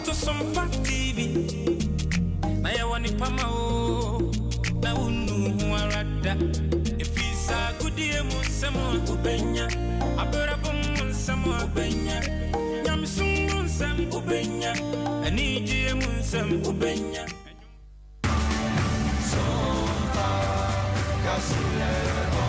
to Sompa TV. Na ya wani pama o na unu arada. If it's a good day munsamo ubenya, aberabo munsamo ubenya. Nyamsum munsam ubenya, aniji munsam ubenya. Sompa Gasilero.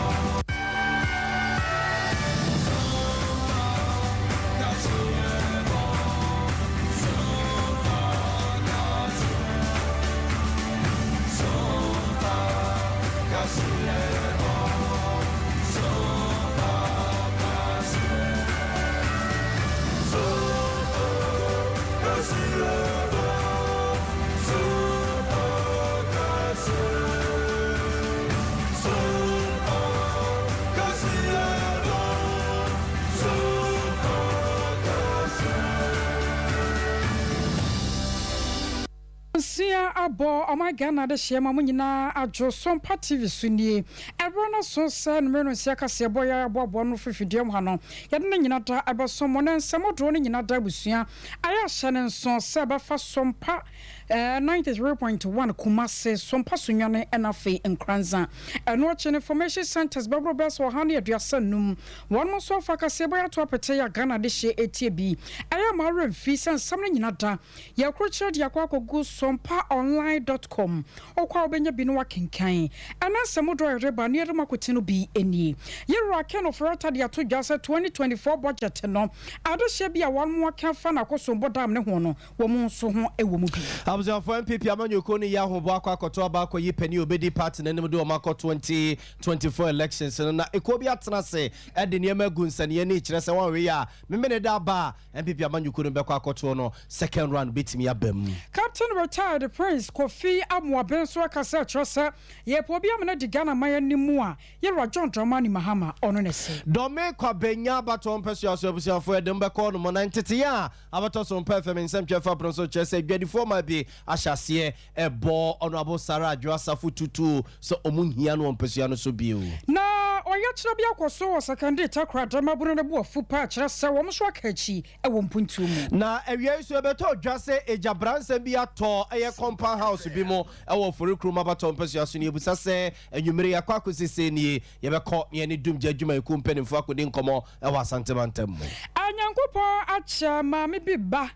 Sia abo omagana de shema munyina ajo Sompa TV sunie ebrona so sen meno sia kase boya abobo no fifidiem ha no yede nyina da abasomo na nsamo no nyina da busua aya hyene nso se ba fa Sompa 93.1 Kumase Sompa sunyane enafe enkranza eno chi information centers babro bes wo hane aduasa num won so fa kase boya to apete ya Ghana de hye etie bi aya ma remfi sen sam nyina da ya kroche de akwakogu sompaonline.com okwa obenya bi no wakenkan anasemo do reba ne rema kwetino bi enie yero ake no frata de ato dwase 2024 budget no adehye bi a won mo aka fa na kosombo dam ne ho no wo mo so ho ewo mu bi abuzan for MPP amanyoko ni ya ho bo akwakoto aba akoyi pani obedi party na nim do makọ 2024 elections na ekobi atena se e de ne magu nsane ne kire se wan we ya memene da ba MPP amanyoko no be kwakoto no second round betimi abam Captain retired Prince Kofi Amoaben so akasa kyerese ye po bia mena di Ghana maye nimu a ye John Dramani Mahama ono ne se dome kwabenya baton pesu aso for dem be call no 90 ya abato so perfect nsem twefa bronso kyerese dwadifo ma bi ahyase ebo honorable Sarah Adwoasafu tutu so omunhia no pesu no so bio na oya kyerɛ bia kwaso wo secondary takra dramaburu ne bo afu pa kyerese wo mso akachi ewo mpuntu mu na ewie so beto dwase ejabranse bi ato eye compound house bi mo ewo forikru mabato mpesu aso ne ebusa se enwumere yakwa akosese nie ye be ko ne dumgya adwuma eku mpanimfo akodi nkomo ewo asantemantam mo anyankopo acha ma me bi ba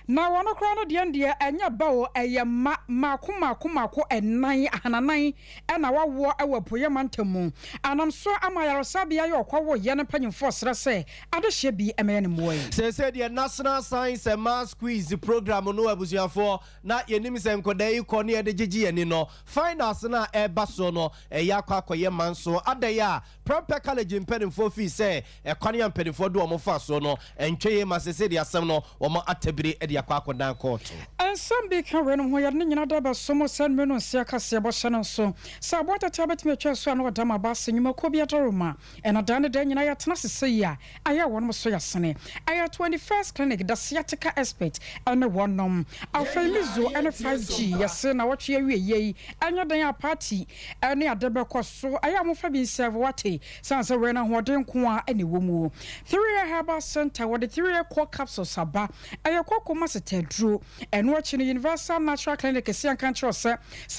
na wono kra no de enya ba o eye mako enan ahananan na wawo awapoye mantamu anam so amayarosabia ye okwawo ye ne panyimfo srese adehye bi emeye ne moye se de national science and math quiz program no abusuafo na yenim se nkodai ko ne de gigi yeni no finals na eba so no yakwa akoye manso adaya prepare college mpanimfo fi se ekwane ya mpanimfo do omofa so no entweye masese de asem no omo atabire yakwa akodan court ensam bi kan renum ho yade nyina da ba somo san menu sia kase bo hyene so sa bota tabetime twa so na odama ba senyuma ko bi atoroma ena dan da nyina ya tena sese ya aya wonum so ya sene aya 21st clinic da sciatica expert ene wonom afemizo ene 5G yase na wotwe awie anya dan ya party ene adebe koso aya mo fa bi serve wate sanse we na hoden ko a ene wo mu 3 herbal center with the 3 core capsules aba aya kokoma setedro eno achi Universal Natural Clinic sian kancho se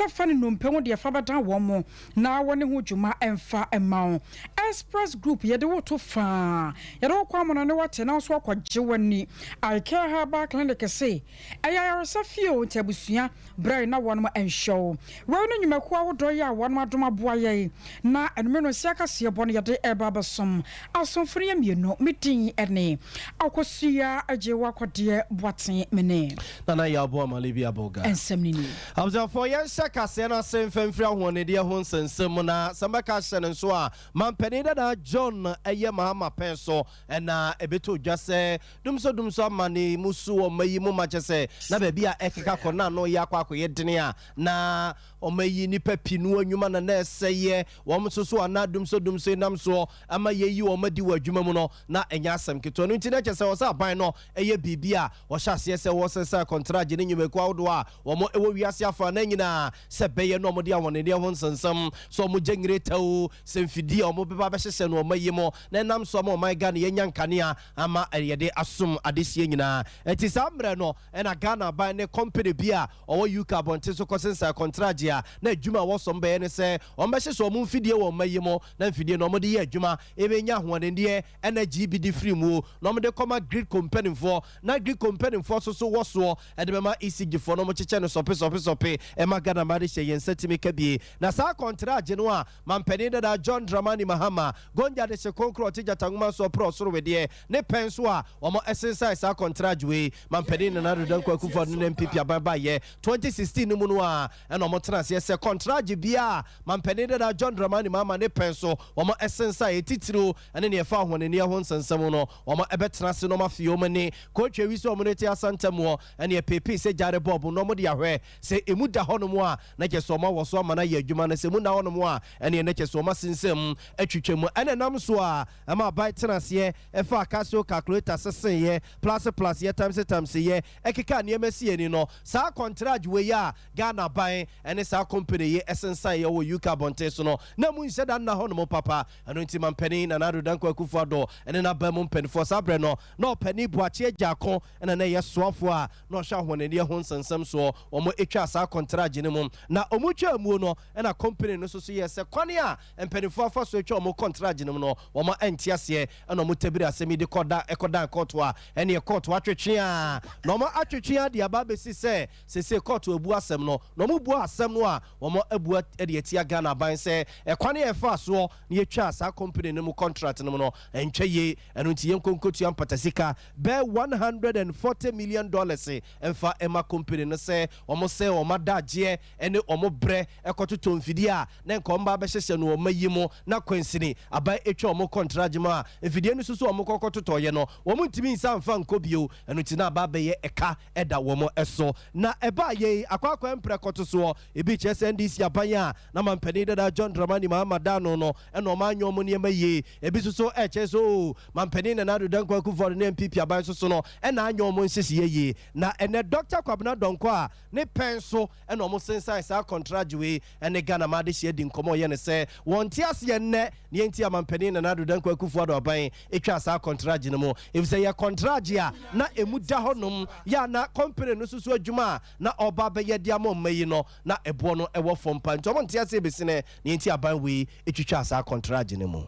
fani numpemu de fa badan wo mo na woni ho dwuma emfa emawo Express Group ye de woto fa ye de kwa mo na ne wate na so akwaje wani I care herbal clinic se aya resafio ntabusua brai na wonmo enshow we no nyumaku awodo ya wonmo adoma boa ye na enmeno siaka se bone ye de eba basom asomfre mienu metin ene akosua ajewa kwade boaten mene na ya bo malibia boga ensemnini abza for yen shaka se na semfemfra hoone de ho nsensem na sambaka hye nso a mampani da John eye mahama penso na ebeto dwase dumso amane musu o mayi mu machese na ba bia ekeka kona no ya kwa akoye dene a na o mayi ni papinu anwuma na eseye wo msoso ana dumso namso ama yeyi o madi wadwuma mu no na enya asem keto no ntine kyese wo sa ban no eye bibia wo hya aseɛ sɛ wɔsesa contract ne nnwumaku ahodoɔ a wɔn ɛwɔ wiase afa na nyinaa sɛ bɛyɛ no ɔmode awɔnedeɛ ho nsensɛm sɛ ɔmo gye ngreta o sɛ mfidie a ɔmo bɛba bɛhyehyɛ no ɔma yi mu na ɛnam so ɔma ɔman Ghana yɛnya nkanea ama yɛde asom adesie nyinaa ɛnti saa mmerɛ no ɛna Ghana ban ne company bi a ɔwɔ UK abɔnten so kɔsensa contract a na adwuma a wɔsɔm bɛyɛ ne sɛ ɔmbɛhyehyɛ ɔmo mfidie wɔ ɔma yi mu na mfidie no ɔmode yɛ adwuma ɛbɛnya ahoɔdendeɛ ɛna GBD free mu na ɔmode kɔma grid company for na grid company for so wɔ soɔ ɛde bɛma ECG for no mo kyekyɛ no sɔpe ɛma Ghana ma de hyɛ yɛn nsɛtimi kabie na saa contract no a mampanin dada John Dramani Mahama gonja de hyɛ konkro ɔtegya tangoma so ɔprɔ soro wedeɛ ne pɛn so a ɔmo ɛsensa saa contract wei mampanin na Nado Akufo no MPP ababa yɛ 2016 no mu no a ɛna ɔmo tena aseɛ sɛ contract bia mampanin dada John Dramani Mahama ne pɛn so ɔmo ɛsensa etitiro ɛne ne ɛfa ahonani ho nsensɛm no ɔmo ɛbɛtena se no ma fie ɔmo ne coach wi so ɔmo ne te asantam wɔ ɛne pepe sɛ jare bob no ɔmo de ahwɛ sɛ emu da hɔ no mu a na kyɛ sɛ ɔmo wɔ so ama na yɛ adwuma no sɛ mu na hɔ no mu a ɛne na kyɛ sɛ ɔmo sensɛm atwitwa mu ɛne nam so a ɛma aban tena aseɛ ɛfa Casio calculator sesen yɛ plus yɛ times yɛ ɛkeka nneɛma si ani no saa contract wei a Ghana ban ɛne saa company yɛ ɛsensan yɛ wɔ UK abɔnten so no na mu nhyɛ da na hɔ no mu papa ɛno nti mampanin na Nado Akufo Addo ɛne na ban mu mpanimfoɔ saa berɛ no na ɔpani Boakye Gyako ɛna na yɛ soafo a na ɔhwɛ ahoɔdendeɛ ho nsɛnsɛm soɔ ɔmo etwa saa contract ne mu na ɔmo twa mu no ɛna company no so yɛ sɛ kwane a mpanimfoɔ afa so etwa ɔmo contract ne mu no ɔmo ɛnte aseɛ ɛna ɔmo tabiri asɛm de ɛkɔda kɔɔto a ɛne kɔɔto atwetwe a na ɔmo atwetwe de aba bɛsi sɛ sese kɔɔto ebu asɛm no na ɔmo bu asɛm no a ɔmo abu de atia Ghana ban sɛ ɛkwane ɛfa soɔ na yɛtwa saa company no mu contract no mu no ɛntwa yie ɛno nti yɛn konkotua mpatasika bɛ $140 million ɛmfa ɛma company no sɛ ɔmo sɛ ɔmo adagyeɛ ɛne ɔmo brɛ ɛkɔtotɔ mfidie a na nka ɔmo ba bɛhyehyɛ no ɔmo yi mu na kwansini aban etwa ɔmo contract mu a mfidie no soso ɔmo kɔkɔtotɔ yɛ no ɔmo ntumi nsa mfa nkɔ bio ɛno nti na aba bɛyɛ ɛka ɛda wɔn ɛso na ɛba yɛ akɔakɔ mprɛ kɔto soɔ ebi kyerɛ sɛ NDC aban a na mampanin dada John Dramani Mahama Dano no ɛna ɔmo anya ɔmo nneɛma yie ebi soso ɛkyerɛ so mampanin na Nado Akufo Addo ne MPP aban soso no ɛna anya ɔmo nhyehyɛ yie na ɛnɛ Dr. Kwabena Donko a ne pɛn so ɛna ɔmo sensan saa contract wei ɛne Ghana ma de hyɛ di nkɔmɔ yɛ ne sɛ wɔn te aseɛ nnɛ ne yɛnti amampanin na Nado Akufo Addo aban etwa saa contract no mu efisɛ yɛ contract a na emu da hɔ nom ya na company no soso adwuma na ɔba bɛyɛ de ama ɔma yi no na ɛboɔ no ɛwɔ fam pa nti ɔmo nte aseɛ besi ne yɛnti aban wei etwitwa saa contract no mu.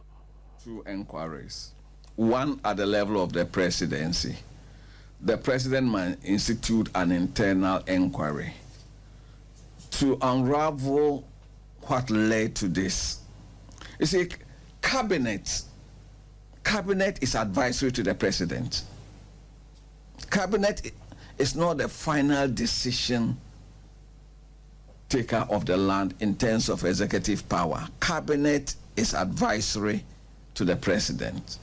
Two inquiries, one at the level of the presidency. The president might institute an internal inquiry to unravel what led to this. You see, cabinet is advisory to the president. Cabinet is not the final decision taker of the land in terms of executive power. Cabinet is advisory to the president.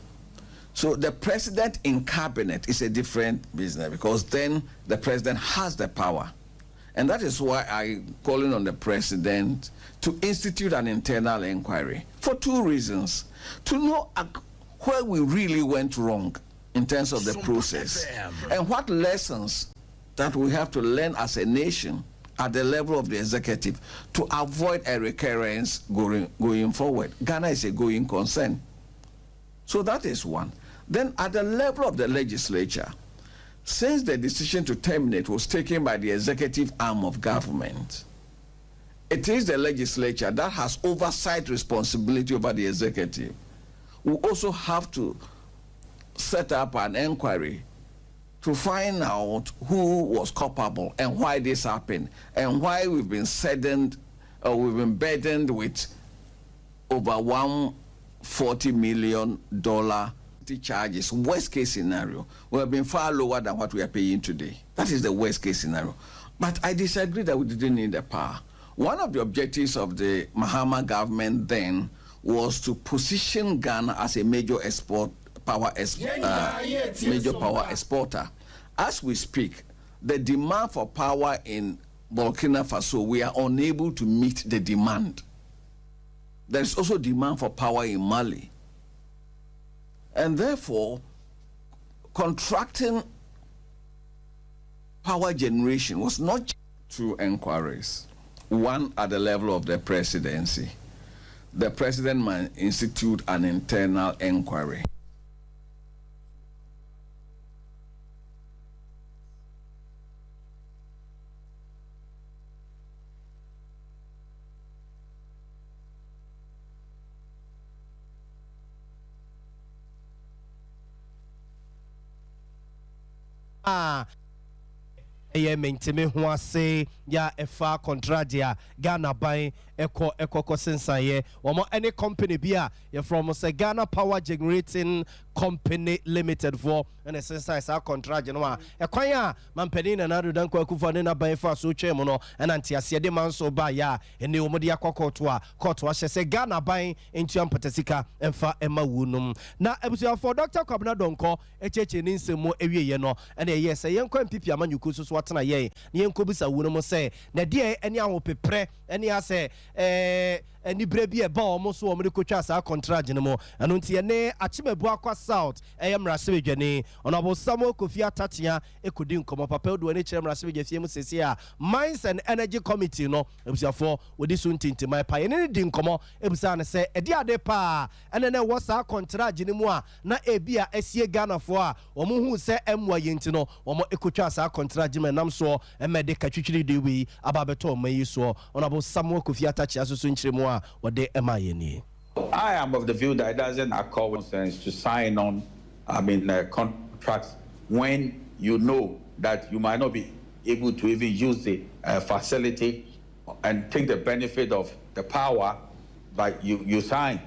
So the president in cabinet is a different business because then the president has the power. And that is why I'm calling on the president to institute an internal inquiry for two reasons. To know where we really went wrong in terms of the process and what lessons that we have to learn as a nation at the level of the executive to avoid a recurrence going forward. Ghana is a going concern. So that is one. Then at the level of the legislature, since the decision to terminate was taken by the executive arm of government, it is the legislature that has oversight responsibility over the executive. We also have to set up an inquiry to find out who was culpable and why this happened and why we've been burdened with over $140 million charges. Worst case scenario, we have been far lower than what we are paying today. That is the worst case scenario. But I disagree that we didn't need the power. One of the objectives of the Mahama government then was to position Ghana as a major power exporter. As we speak, the demand for power in Burkina Faso, we are unable to meet the demand. There is also demand for power in Mali. And therefore, contracting power generation was not through inquiries. One at the level of the presidency. The president might institute an internal inquiry. Eye mentime ho ase ya efa contract ya Ghana ban eko sensaye womo any company bia ye from say Ghana Power Generating Company Limited for and sensaye sa contract no a ekwan a mampani na nado dan kwakufa ne na ban fa so twem no and antiase de man so ba ya ene omo de akokoto a court wa hye say Ghana ban entua mpatasika emfa ema wunum na ebusia for Dr. Kwabena Donko echeche ni nsemo ewieye no and ye say yenkwa mpipi amanyuku so atena ye ne yenko bisa wunum say na de ene ahopepre ene ase ani brebi e ba omo so omo de kotwa sa contract ne mo anu ntie ne achimebu akwa south mrase dwane onabo Samuel Kofi Atachia ekodi nkomo papa odo ne kire mrase dwafie mu sese a Mines and Energy Committee no ebusiafo wodi so ntinti mai pa ne di nkomo ebusa ne se edi ade pa ene ne wo sa contract ne mu a na ebia asie Ghana fo a omo hu se emwa yenti no omo ekotwa sa contract me nam so emede katwitwiri de wi ababeto mai so onabo Samuel Kofi Atachia so nkire mu a wode ema yeni. I am of the view that it doesn't accord with sense to sign on, contracts when you know that you might not be able to even use the facility and take the benefit of the power, but you sign.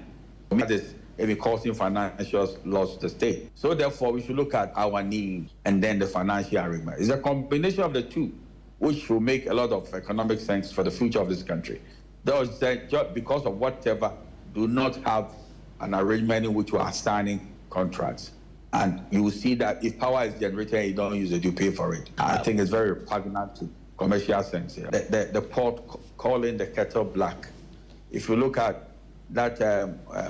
That is even causing financial loss to the state. So therefore, we should look at our needs and then the financial arrangement. It's a combination of the two, which will make a lot of economic sense for the future of this country. Those that just because of whatever do not have an arrangement in which we are signing contracts. And you will see that if power is generated and you don't use it, you pay for it. I think it's very repugnant to commercial sense here. The port calling the kettle black. If you look at that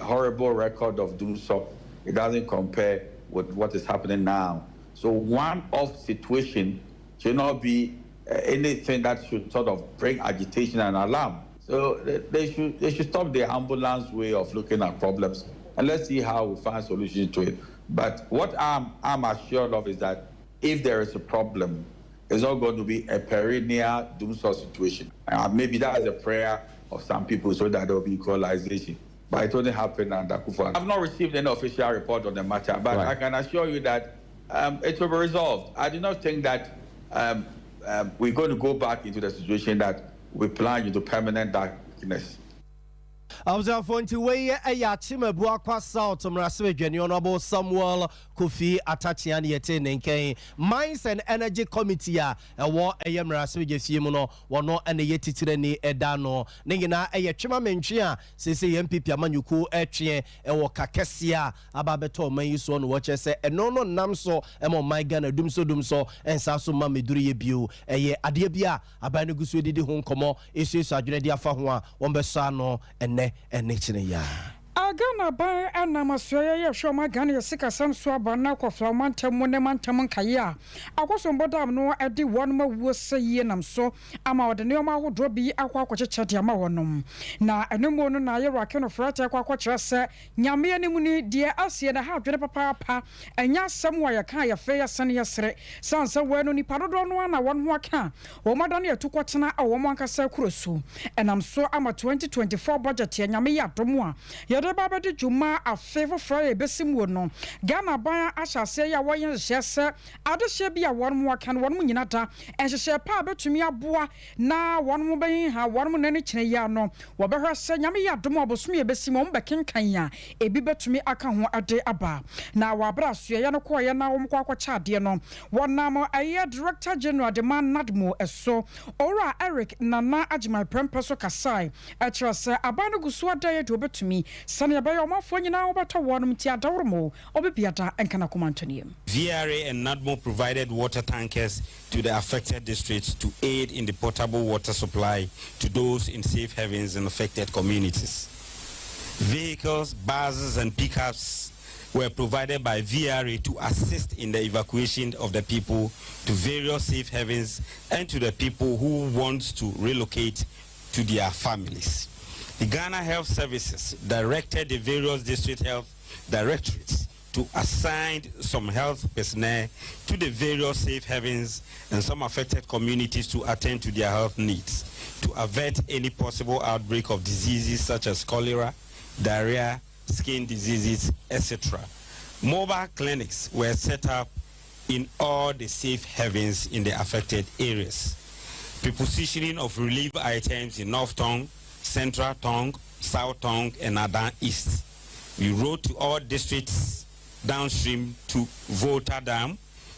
horrible record of doing so, it doesn't compare with what is happening now. So one-off situation should not be anything that should sort of bring agitation and alarm. So they should stop the ambulance way of looking at problems, and let's see how we find solutions to it. But what I'm assured of is that if there is a problem, it's not going to be a perennial doomsday situation. Maybe that is a prayer of some people so that there will be equalization. But it won't happen under Kufuor. I've not received any official report on the matter, but right. I can assure you that it will be resolved. I do not think that we're going to go back into the situation that we plunge into permanent darkness. Observe for way a yachimebu akwa south mrase dwane honorable Samuel Kofi Atachia ne yete nenken Mines and Energy Committee a ewo eye mrase gefie mu no wono ene yetitire ni eda no ne nyina eye twema mentwe a sese MPP amanyuku etwe ewo kakese a ababeto man yiso no wo chese eno no nam so emo my Ghana dumso ensa so ma meduru ye bio eye ade bia abane gusu edidi ho nkomo esuesu adwene dia fa ho a wonbeso no ene ya Ghana ban anamasoya ye hwoma Ghana ye sika samso abana kofla mantam ne mantam nkaya akoso mbodam no edi won ma wuo seye nam so ama wode ne oma hodo bi akwa akwacheche de ama wonom na enemo no na ye rake no frata akwa akwache se nyame anim ni de asie na ha adwene papa enya sam wa ye kan ye fe ye sene ye sere sansa wanu ni padodo no na won ho aka wo madane etukotena a wo mankasa kurosu enam so ama 2024 budget ye nyame ya domo a ye baba de juma a favor Friday besim no Ghana ban ahyase ya woyen hyese adehye bia won mo aka no won mo nyinata enhyehye pa betumi aboa na won mo ben ha won mo nani kyene ya no wo behwe se nyame ya dom obosom ye besim mo bekenkan ya ebi betumi aka ho ade aba na wabra so ye no ko ye na wo mo kwakwacha ade no wonam aye director general de man nadmo eso ora Eric Nana Ajimai Prempeso Kasai atra se abanu gusu adaye de obetumi VRA and NADMO provided water tankers to the affected districts to aid in the potable water supply to those in safe havens in affected communities. Vehicles, buses and pickups were provided by VRA to assist in the evacuation of the people to various safe havens and to the people who want to relocate to their families. The Ghana Health Services directed the various district health directorates to assign some health personnel to the various safe havens and some affected communities to attend to their health needs, to avert any possible outbreak of diseases such as cholera, diarrhea, skin diseases, etc. Mobile clinics were set up in all the safe havens in the affected areas. Prepositioning of relief items in North Tongue, Central Tongue, South Tongue, and Adan East. We wrote to all districts downstream to Volta Dam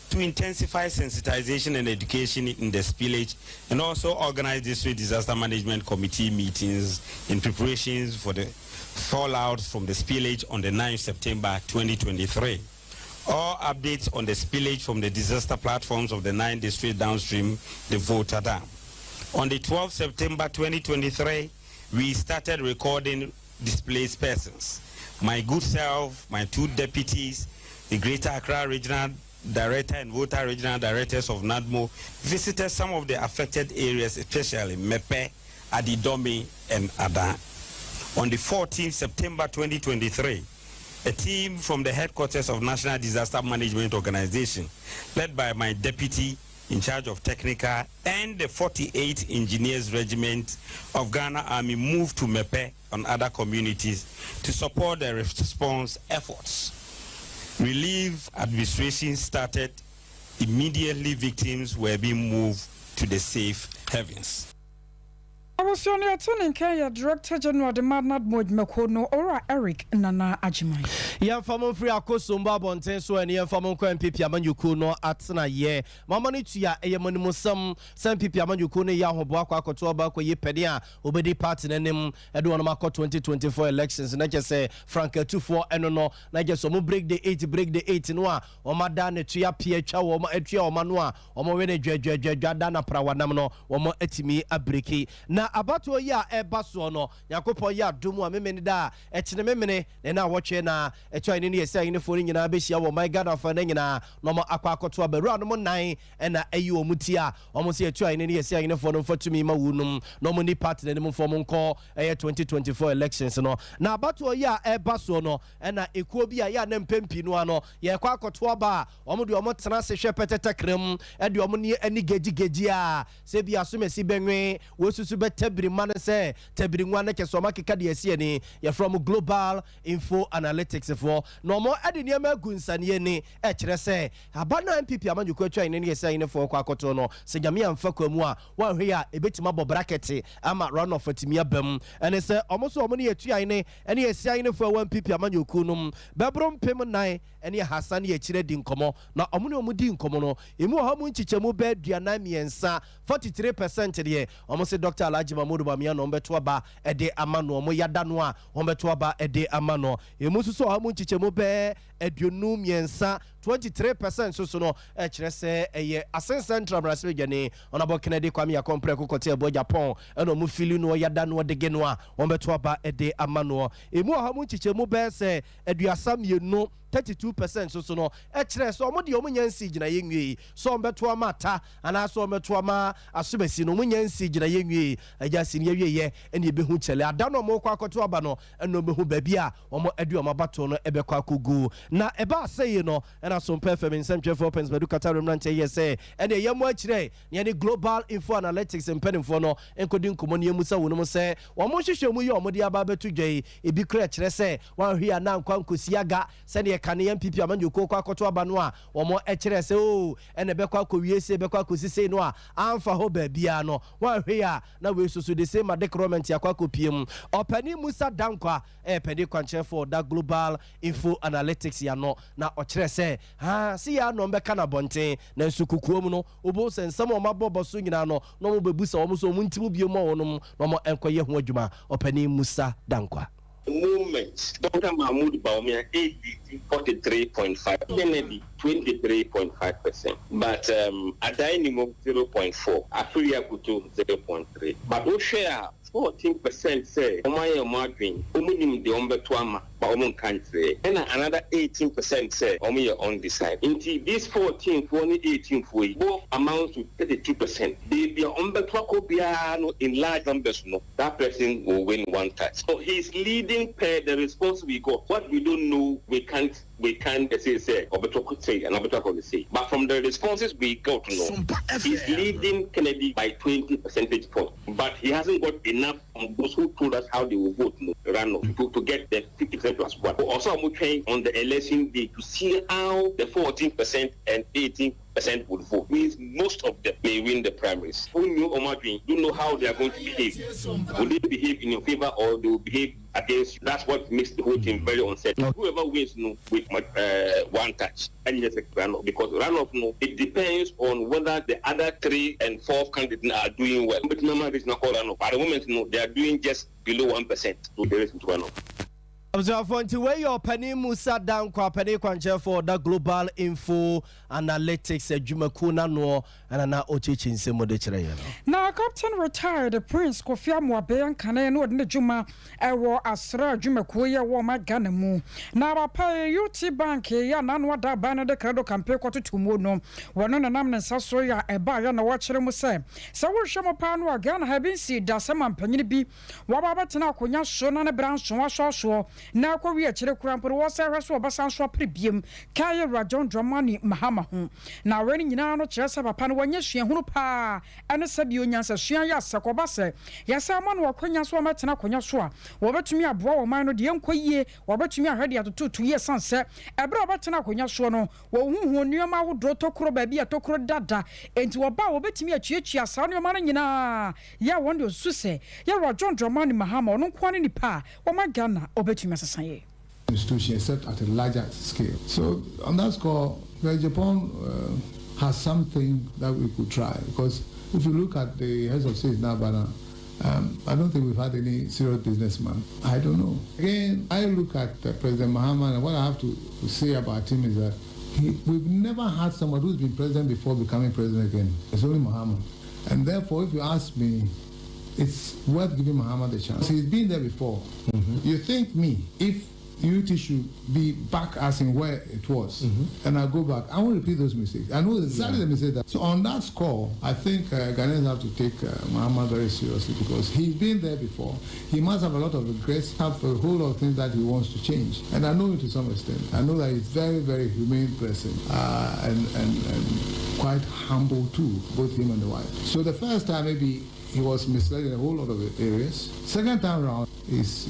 to intensify sensitization and education in the spillage, and also organize district disaster management committee meetings in preparations for the fallout from the spillage on the 9th September 2023. All updates on the spillage from the disaster platforms of the 9 districts downstream the Volta Dam. On the 12th September 2023, we started recording displaced persons. My good self, my 2 deputies, the Greater Accra Regional Director and Volta Regional Directors of NADMO visited some of the affected areas, especially Mepe, Adidome, and Ada. On the 14th September 2023, a team from the headquarters of National Disaster Management Organization, led by my deputy in charge of technical and the 48th Engineers Regiment of Ghana Army, moved to Mepe and other communities to support the response efforts. Relief administration started. Immediately victims were being moved to the safe havens. Awosoni atene Kenya Director General de Madnad Mojmekono Ora Eric Nana Ajimai. Ya famo free akosomba bonten so ene ya famo kwa MPP amanyuku no atena ye. Mama ni tua eyemonimusam sam MPP amanyuku ne ya hobo akwa akoto oba kwa yepede a obedi party nenem edo no makọ 2024 elections na jese Frank 24 eno no na jese mo break the 8 no a o mada ne tua pie twa wo ma atua o ma no a o mo we ne dwadwadwadwa da na prawanam no wo mo atimi abreki na abato ya ebaso no yakopon ya domu a memene da ekine memene na wotwe na etwa ni yesa ine fo nyina behia wo my god of na nyina no mo akwa akoto abaru no nan na ayi omuti a omo se etwa ni yesa ine fo no fatumi ma wunum no mo ni party na mo fo mo nko 2024 elections no na abato ya ebaso no na ekuo bi a ya na mpempi no ano ye kwa akoto aba omo de omo tena se hwe petetakrem de omo ni ani geji a se bi asomesi benwe wo susu tabiri man say tabiri nwane ke so makeka de asie ni ya from global info analytics for no mo ade ne ma gunsane ni e kire say abana MPP amanjuko atwa ne ne say ne for kwa akoto no se nyame amfa kwamu a wan hwe ya ebetima bo bracket ama run of atimi abam ene say omo so omo ne atua ne ene asia ne for MPP amanjuko no bebrom pem nan ene hasan ye kire di nkomo na omo ne omo di nkomo no emu ha mu nchichemu be aduana miensa 43% de omo se Dr. Alhaji Mahmoud Bamia no mbeto aba ede amano mo yada no a mbeto aba ede amano emu suso ha mu nchichemu be aduonu miensa 23% so no kire se eye Asen Central Brasile gane onabo Kennedy Kwame Yakompre kokote ebo Japan eno mu fili no yada no de geno a mbeto aba ede amano emu ha mu nchichemu be se aduasa mienu 32% so no kire so omo de omo nyansi gina yenwie so mbeto amata ana so mbeto ama asubesi no mu nyansi gina yenwie ajasi ne yewie ene ebehu chele adano mo kwa akoto aba no eno behu babi a omo adu omo bato no ebekwa akogu na eba aseye no na Sompa FM nsɛmtwe for pens bedu kata remnant ye say ene yemu akire ne ne global info analytics mpanimfo no enkodi nkomo ne yemu sa wonum sɛ wɔn hwehwɛ mu ye wɔn de aba betu dwai ebi kra kyerɛ sɛ wɔn hwe ana nkwa nkosiaga sɛ ne ka ne MPP amanyoko kwa akoto aba no a wɔn kyerɛ sɛ o ene bekwa akowiese bekwa akosise no a amfa ho ba bia no wɔn hwe ya na we susu de same decrement yakwa kopiem opani Musa Dankwa pedi kwanche for that global info analytics ya no na ɔkyerɛ sɛ ha si ya no mbeka na bonten na nsukukuo mu no obo sensam o mabobo so nyina no no mo bebusa o mo so mo ntimu bie mo wonom no mo enkoye ho adwuma opani Musa Dankwa movement Dr. Mahmoud Bawumia ADT 43.5 Kennedy 23.5% but Adainimo 0.4 Afriya Kutu 0.3 but we share 14% say Omaya Margin, Umunim the Ombetuama, Omon country, and another 18% say Omia on the side. Indeed, these 14 for only 18 for both amount to 32%. They be Ombetuako Biano in large numbers, no, that person will win one touch. So he's leading per the response we got. What we don't know, we can't say, or could say, and could say. But from the responses we got to know, he's leading Kennedy by 20 percentage points. But he hasn't got enough on those who told us how they will vote to get the 50% plus one. Also, I'm trying on the election day to see how the 14% and 18% would vote. Means most of them may win the primaries. Who knew Omadrin? You know how they are going to behave. Will they behave in your favor or they will behave against you? That's what makes the whole thing very uncertain. Whoever wins with one touch, and yes, runoff, because runoff, it depends on whether the other 3 and 4 candidates are doing well. But number is not called runoff. At the moment, they are doing just below 1%. So there is runoff. Observe to where your penny Musa down kwa penny kwanche for the global info analytics Jumakuna no and na ochichin se modechere. Now Captain retired Prince Kofi Amwabe and Kane no de Juma ewo asra Jumakuya wo magana mu. Na ba pay UT Bank ya nanwa da bana de credo campaign kwato tumo no. Wono na nam nsa so ya eba ya na wachere mu se. Se wo hwemo pa no Ghana ha bin si da se mampanyine bi. Wa ba betena akonya so na ne branch so na kwa wi akire kuramporo wo se hweso obasan so prebiem kaye rajon dramani mahama ho na wani nyina no kire se papa no wanya hwe hunu pa ene se bi onyansa hwe ya sakoba se ya se ama no wakonya so matena konya so a wo betumi aboa wo man no de enkoyie wo betumi ahwede atototu ye sanse ebra obetena konya so no wo huhu nuoma wo dro tokoro ba bi atokoro dada enti wo ba wo betumi achiachia sa nuoma no nyina ya wonde osuse ya rajon dramani mahama no kwani ni pa wo magana obetumi institution except at a larger scale. So on that score, Japan has something that we could try, because if you look at the heads of state now, but I don't think we've had any serious businessman. I don't know. Again, I look at President Mahama, and what I have to say about him is that we've never had someone who's been president before becoming president again. It's only Mahama. And therefore, if you ask me, it's worth giving Muhammad a chance. He's been there before. You think me, if UT should be back as in where it was, and I go back, I won't repeat those mistakes. I know exactly the mistake that. So on that score, I think Ghanaians have to take Muhammad very seriously, because he's been there before. He must have a lot of regrets, have a whole lot of things that he wants to change. And I know him to some extent. I know that he's very, very humane person and quite humble too, both him and the wife. So the first time maybe he was misled in a whole lot of areas. Second time around, he's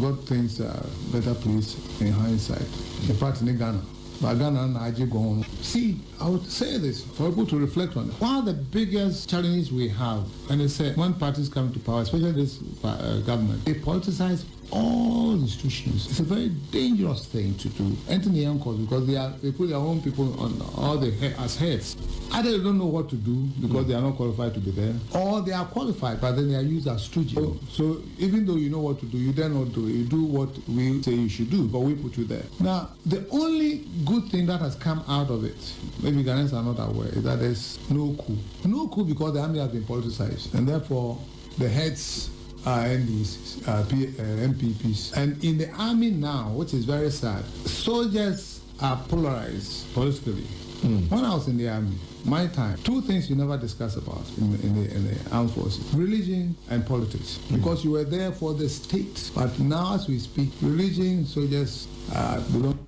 got things better placed in hindsight. In fact, in Ghana. But Ghana and Nigeria go on. See, I would say this for people to reflect on it. One of the biggest challenges we have, and it's when parties come to power, especially this government, they politicize all institutions. It's a very dangerous thing to do. Anthony Yankos, because they put their own people on all the as heads. Either they don't know what to do because they are not qualified to be there, or they are qualified but then they are used as stooges. So even though you know what to do, you dare not do it. You do what we say you should do, but we put you there. Now, the only good thing that has come out of it, maybe Ghanaians are not aware, is that there's no coup. No coup because the army has been politicized, and therefore the heads are NDs, MPPs. And in the army now, which is very sad, soldiers are polarized politically. When I was in the army, my time, two things you never discuss about in the armed forces: religion and politics, because you were there for the state. But now, as we speak, religion, soldiers belong.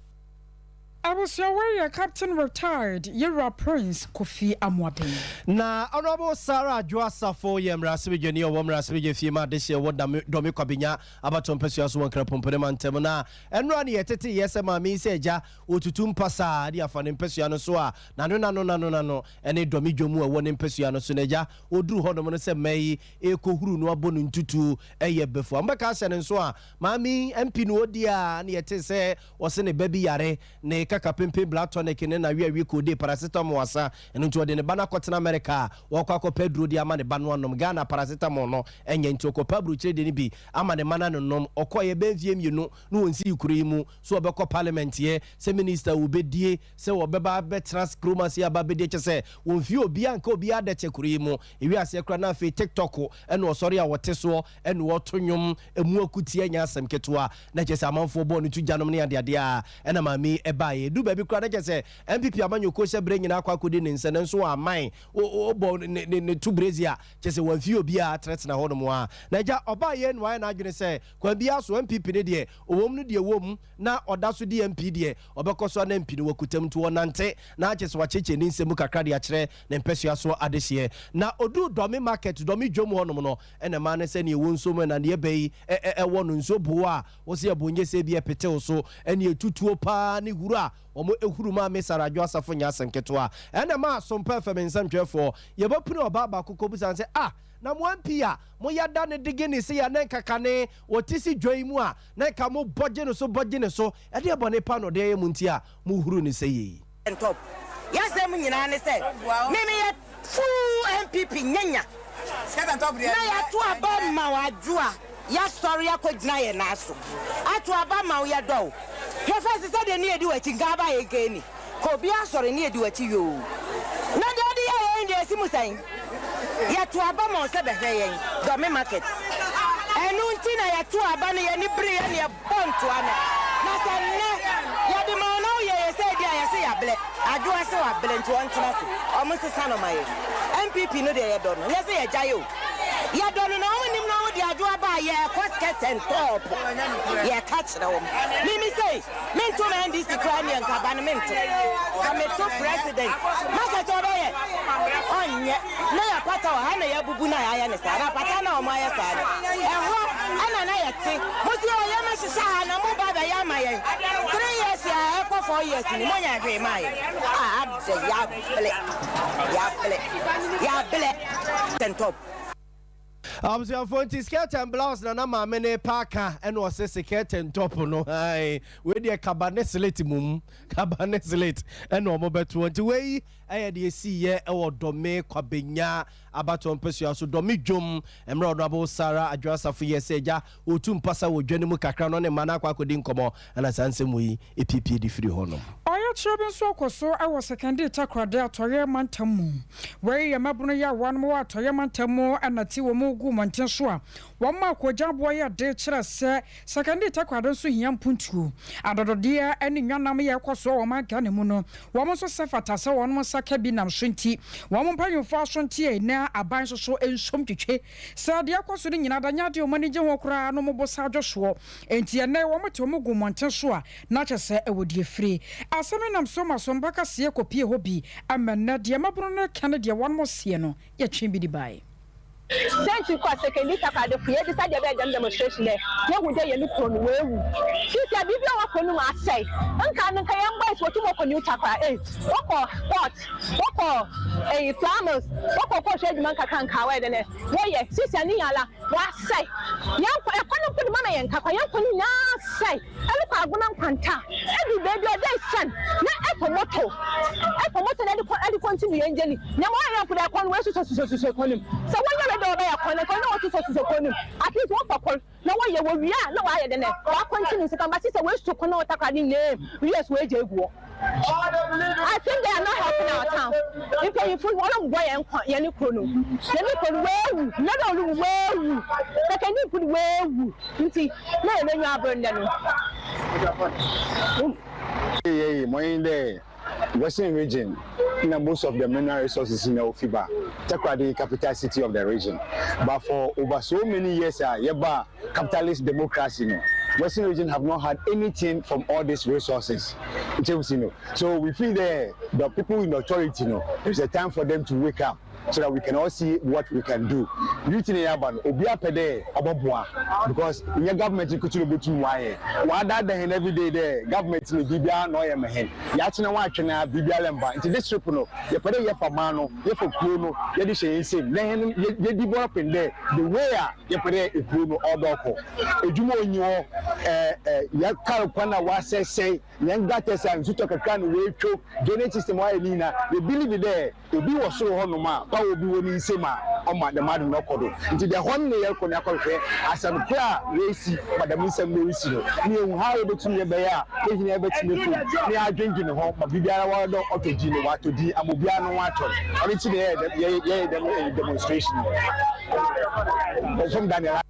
I was aware Captain retired Yera Prince Kofi Amwabe. Na Honorable Sarah Joasa for Yemrasibi Junior Womrasibi Fima this year, what Domi Kabinya about Tompesias one crapumperman temona, and Rani at yes, a mammy seja, Ututum Pasa, dear fan Impesiano Soa, no, and a Domi Jomu, one Impesiano Suneja, or drew Honomon May, a Kuhuru no bonun tutu a year before. Mbakasan and Soa, Mammy, and Pinodia, and yet say, was in a baby yare, ne kaka pempe blood tonic ne na wi ko de paracetamol asa eno nti ode ne bana kotena America wakwa Pedro di ama ne bano anom Ghana paracetamol no enye nti okopa bruche de ni bi ama ne mana no nom okoye benfie mienu no wonsi ikuru mu so obekọ parliament ye se minister obedie se obeba be transchromasi ababedie chese wonfie obi anka obi adeche kuru mu ewi ase kra na fe TikTok eno osori a wote so eno wotonyom emu akutie nya asem ketoa na chese amanfo bo no tu janom ne ade a ena mami ebaye du ba bi kra na chese MPP amanyoko se bre nyina akwa kodi ne nse nso aman obo ne tu brezia chese wonfie obi a threat na hono mo a na ja obaye no na adwene se kwa bia so MPP ne de owom no de wom na oda so de MP de obekoso na MP ne wakutam to wonante na chese wacheche ni nsemu kakra de akere ne mpesua so adehye na odu domi market domi dwom hono no ena ma ne se ne wonso mo na ne beyi wono nso bo a wo se abonye se bi epete so ene etutuo pa ne huru a omo ehuru ma mesara adwo asafo nya asenketo a ena ma Sompa FM nsantwefo ye bopune oba ba kokobusan se na mo MP a mo yada ne dige ne se ya na kakane wotisi dwai mu a na ka mo boje ne so e de bone pa no de ye munti a mo huru ne se yi top yasem nyina ne se meme ye full MPP nyanya na ya to aba ma wadua ya story akogina ye na so ato aba ma wo ya do hefa se de ne edi wachi ngaba ye geni ko bi asori ne edi wachi yo na de ye ndi esimu san ya to aba ma se be yen do me market enu nti na ya to aba ne ye ni bre ye ne bonto ana na se ne ya de ma na wo ye se dia ya se ya ble adu ase wa ble nti won tina so o mo se sano maye MPP no de ye do no ye se ye jayo ya do no o nim na wo de adu aba ye cosket and top ye catch na wo me say me to me NDC crime en kaba no me to come to president market oba ye onye na ya pata wa ha na ya bubu na ya ne sa na pata na o ma ya sa ho ana na ye ti mo ti o ye me sisa ha na mo ba ba ya ma ye 3 years ya ko 4 years ni mo nya hwe ma ye abse ya ble ten top so for skirt and blouse na ma mene paka and was skirt and top no ai we dey cabernet slate mum cabernet slate and no mo beto nti we aye dey see ye e wo dome kwabenya abaton pesua so dome dwom emre odo abo Sara adwasafo ye seja otum pasa wo dwane mu kakra no ne mana kwa kodi nkomo ana sansem yi epp di free hono oya chobin so koso I was secondary takrade atoye mantamu we ye mabunu ya wan mo atoye mantamu anati wo mu gu monten so a wo ma ko jabo ya de kire se secondary takrade so hia mpuntu adodode ani nwanam ye koso wo ma gane mu no wo mo so sefata se wo no saka bi nam shonti wo mo mpanyofo ashonti e na aban so ensom twetwe se de koso ni nyina danya de o manage ho kra no mo bosa adwoso enti ene wo mo te mo gu monten so a na kyese e wodi free aseme nam so masomba ka se kopie hobi amana de mabro no kan de won mo se no ye twen bi di bai Senti kwa secondary takade fuye di sa de be demonstration there ye hu de ye ni ko no wewu sisi a bibia wa ko no asai nka nka ye mba so tumo ko ni takwa woko what woko farmers woko ko shedi man kaka nka wa de ne ye sisi ani yala wa sai yan ko e ko no ko mama ye nka kwa yan ko ni na sai elu ko aguna nkwanta edu baby o dey san na e for moto na di continue enjeli na mo ya fu da ko no we so ko nim so won do ya kwana ko na otu so konu at least one for na wo ye wo wi a na wa ye de ne wa continue se kan ba se we so kona o takwa ni name yes we je guo I think they are not helping our town. If you feel one of boy and any chrono, then you can wear, not only wear, but can you put wear? You see, no, then you are burned. Hey, my Western region, most of the mineral resources in Ofiba, Takrady, capital city of the region. But for over so many years, yeba capitalist democracy, Western region have not had anything from all these resources. So we feel the people in authority, it's a time for them to wake up so that we can all see what we can do. Youth in Yaban, Obia Pede, Ababua, because in your government you could be too wide. Why that then every day there, government in Bibia, no Yamahan, Yatina Wachana, Bibia Lemba, into this triple, you put a Yapamano, Yapo Kuno, Yadisha, same, then you develop in there, the way you put a Kuno or Doko. A Jumo in your Yakalpana was say, young daughters and Zutokan, way to donate system, why Nina, you believe it there, to be was so honoma, power be winning Sema, on the Madden Nokodo, into the one layer Konako, as I'm clear, racy, but the Missa Lucio, near how able to be there, taking ever to me, they are drinking the home, but Bibiana Wado, Otogino, what to do, and Mobiano Water, or it's there, the demonstration. From Daniel.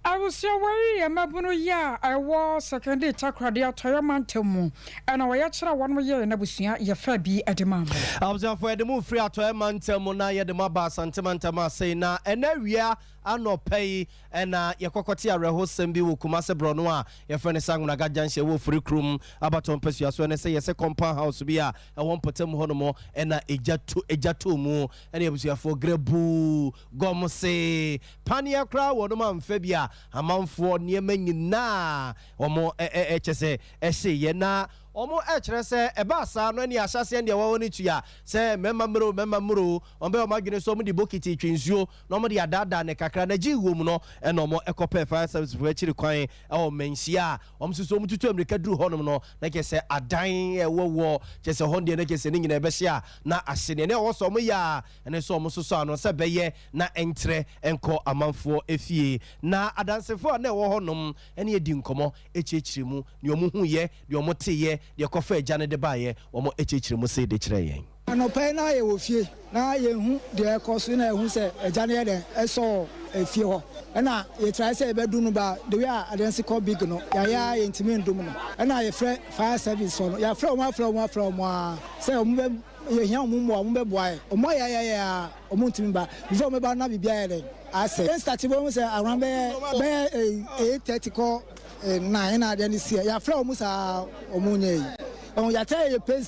I was your way, a mabuno ya. I was second day takradia toyamantemu, and I actually 1 year in Abusia, your fair be at the mom. I was for the move free at toyamantemu, na ya the maba santimantama say na, and area ano pay, and ya kokotia rehosembi wukumase bronwa, your friend sang na gajanshi wo free room, abaton pesu as when I say yes, a compound house be a one potem honomo, and ejatumu, and it was your for grebu, gomose, pania crowd, one man febia. Amanfo niema nyina omo HSA ye na omo se ebasa no ni ahyase nde wa woni tua se memamro ombe o magene so mo di bokiti twinsuo no mo di adada ne kakra na giwom no e no mo ekope fire service for akiri kwan e o menhia om so mo tutu amerika duru honom no na ke se adan e wo ke se honde na ke se ni nyina ebe hia na ahene ne wo so mo ya ene so mo so ano se beye na entre enko amanfo efie na adansefo na wo honom ene edi nkomo echechirimu ni omo hu ye ni omo teye de kofa jane de baye omo echechire mu se de kire yen anopai na ye wo fie na ye hu de ekoso na hu se jane de eso efie ho na ye try say be du no ba the way adense call big no ya ye ntimi ndum no na ye frɛ fire service so no ya frɛ from say omo ye hia omo be boy omo ya omo ntimi ba before me ba na bibia ye I say start we say around be 8:30 call 9 na de see ya frɛ omo sa omo nye on ya tell you pay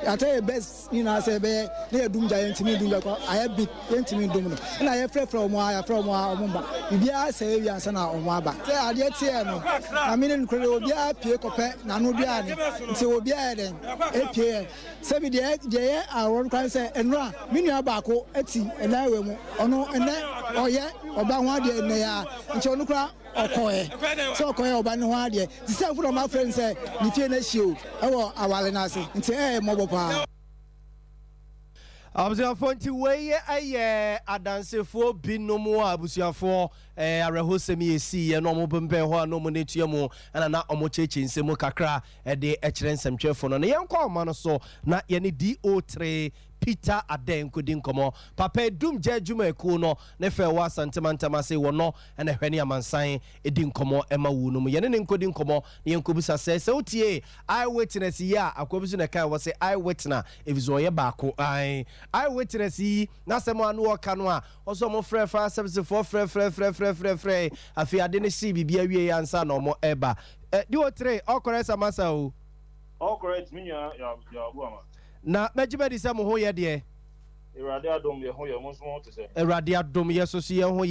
ya tell you best you know say be na dum giant me dum ko I big ntimi dum no na ya frɛ omo ya frɛ omo ba bibia say wi ansa na omo aba say ade tie no na me ne nkore obi a pie kopɛ na no bia ne nti obi a den epie say be de awon kwan say enra me nua ba ko ati ena we mu ono ene oye oba ho ade ne ya nti onu kra okoye so okoye oba ne ho ade ti say furo ma friend say ni fie na hie o ewo awale na ase nti mobo pa abusuafo nti weye aye adansefo binom abusuafo arehosemi esi ye no mo bembe ho no mo netuamu ana na omo cheche nsemu kakra de ekire nsemtwefo no ne yenkwa oma no so na ye ne DO3 Peter Aden kodi nkomo papa dum je adwuma eku no ne fe wa santemantama se wo no na hwani amansan edi nkomo ema wu no ye ne nkodi nkomo ne yenkobisa se otie I witness ya akwabisu ne kai wo se I witness evizo ye baako I witness yi na se mo anu oka no a oso mo frɛ fa service for frɛ afi ade ne si bibia wie ansa na mo eba DO3 all correct amasa o all correct me ya buama na majibedi se mo ho ye de Erade adom ye ho ye mo so to se Erade adom ye so ye ho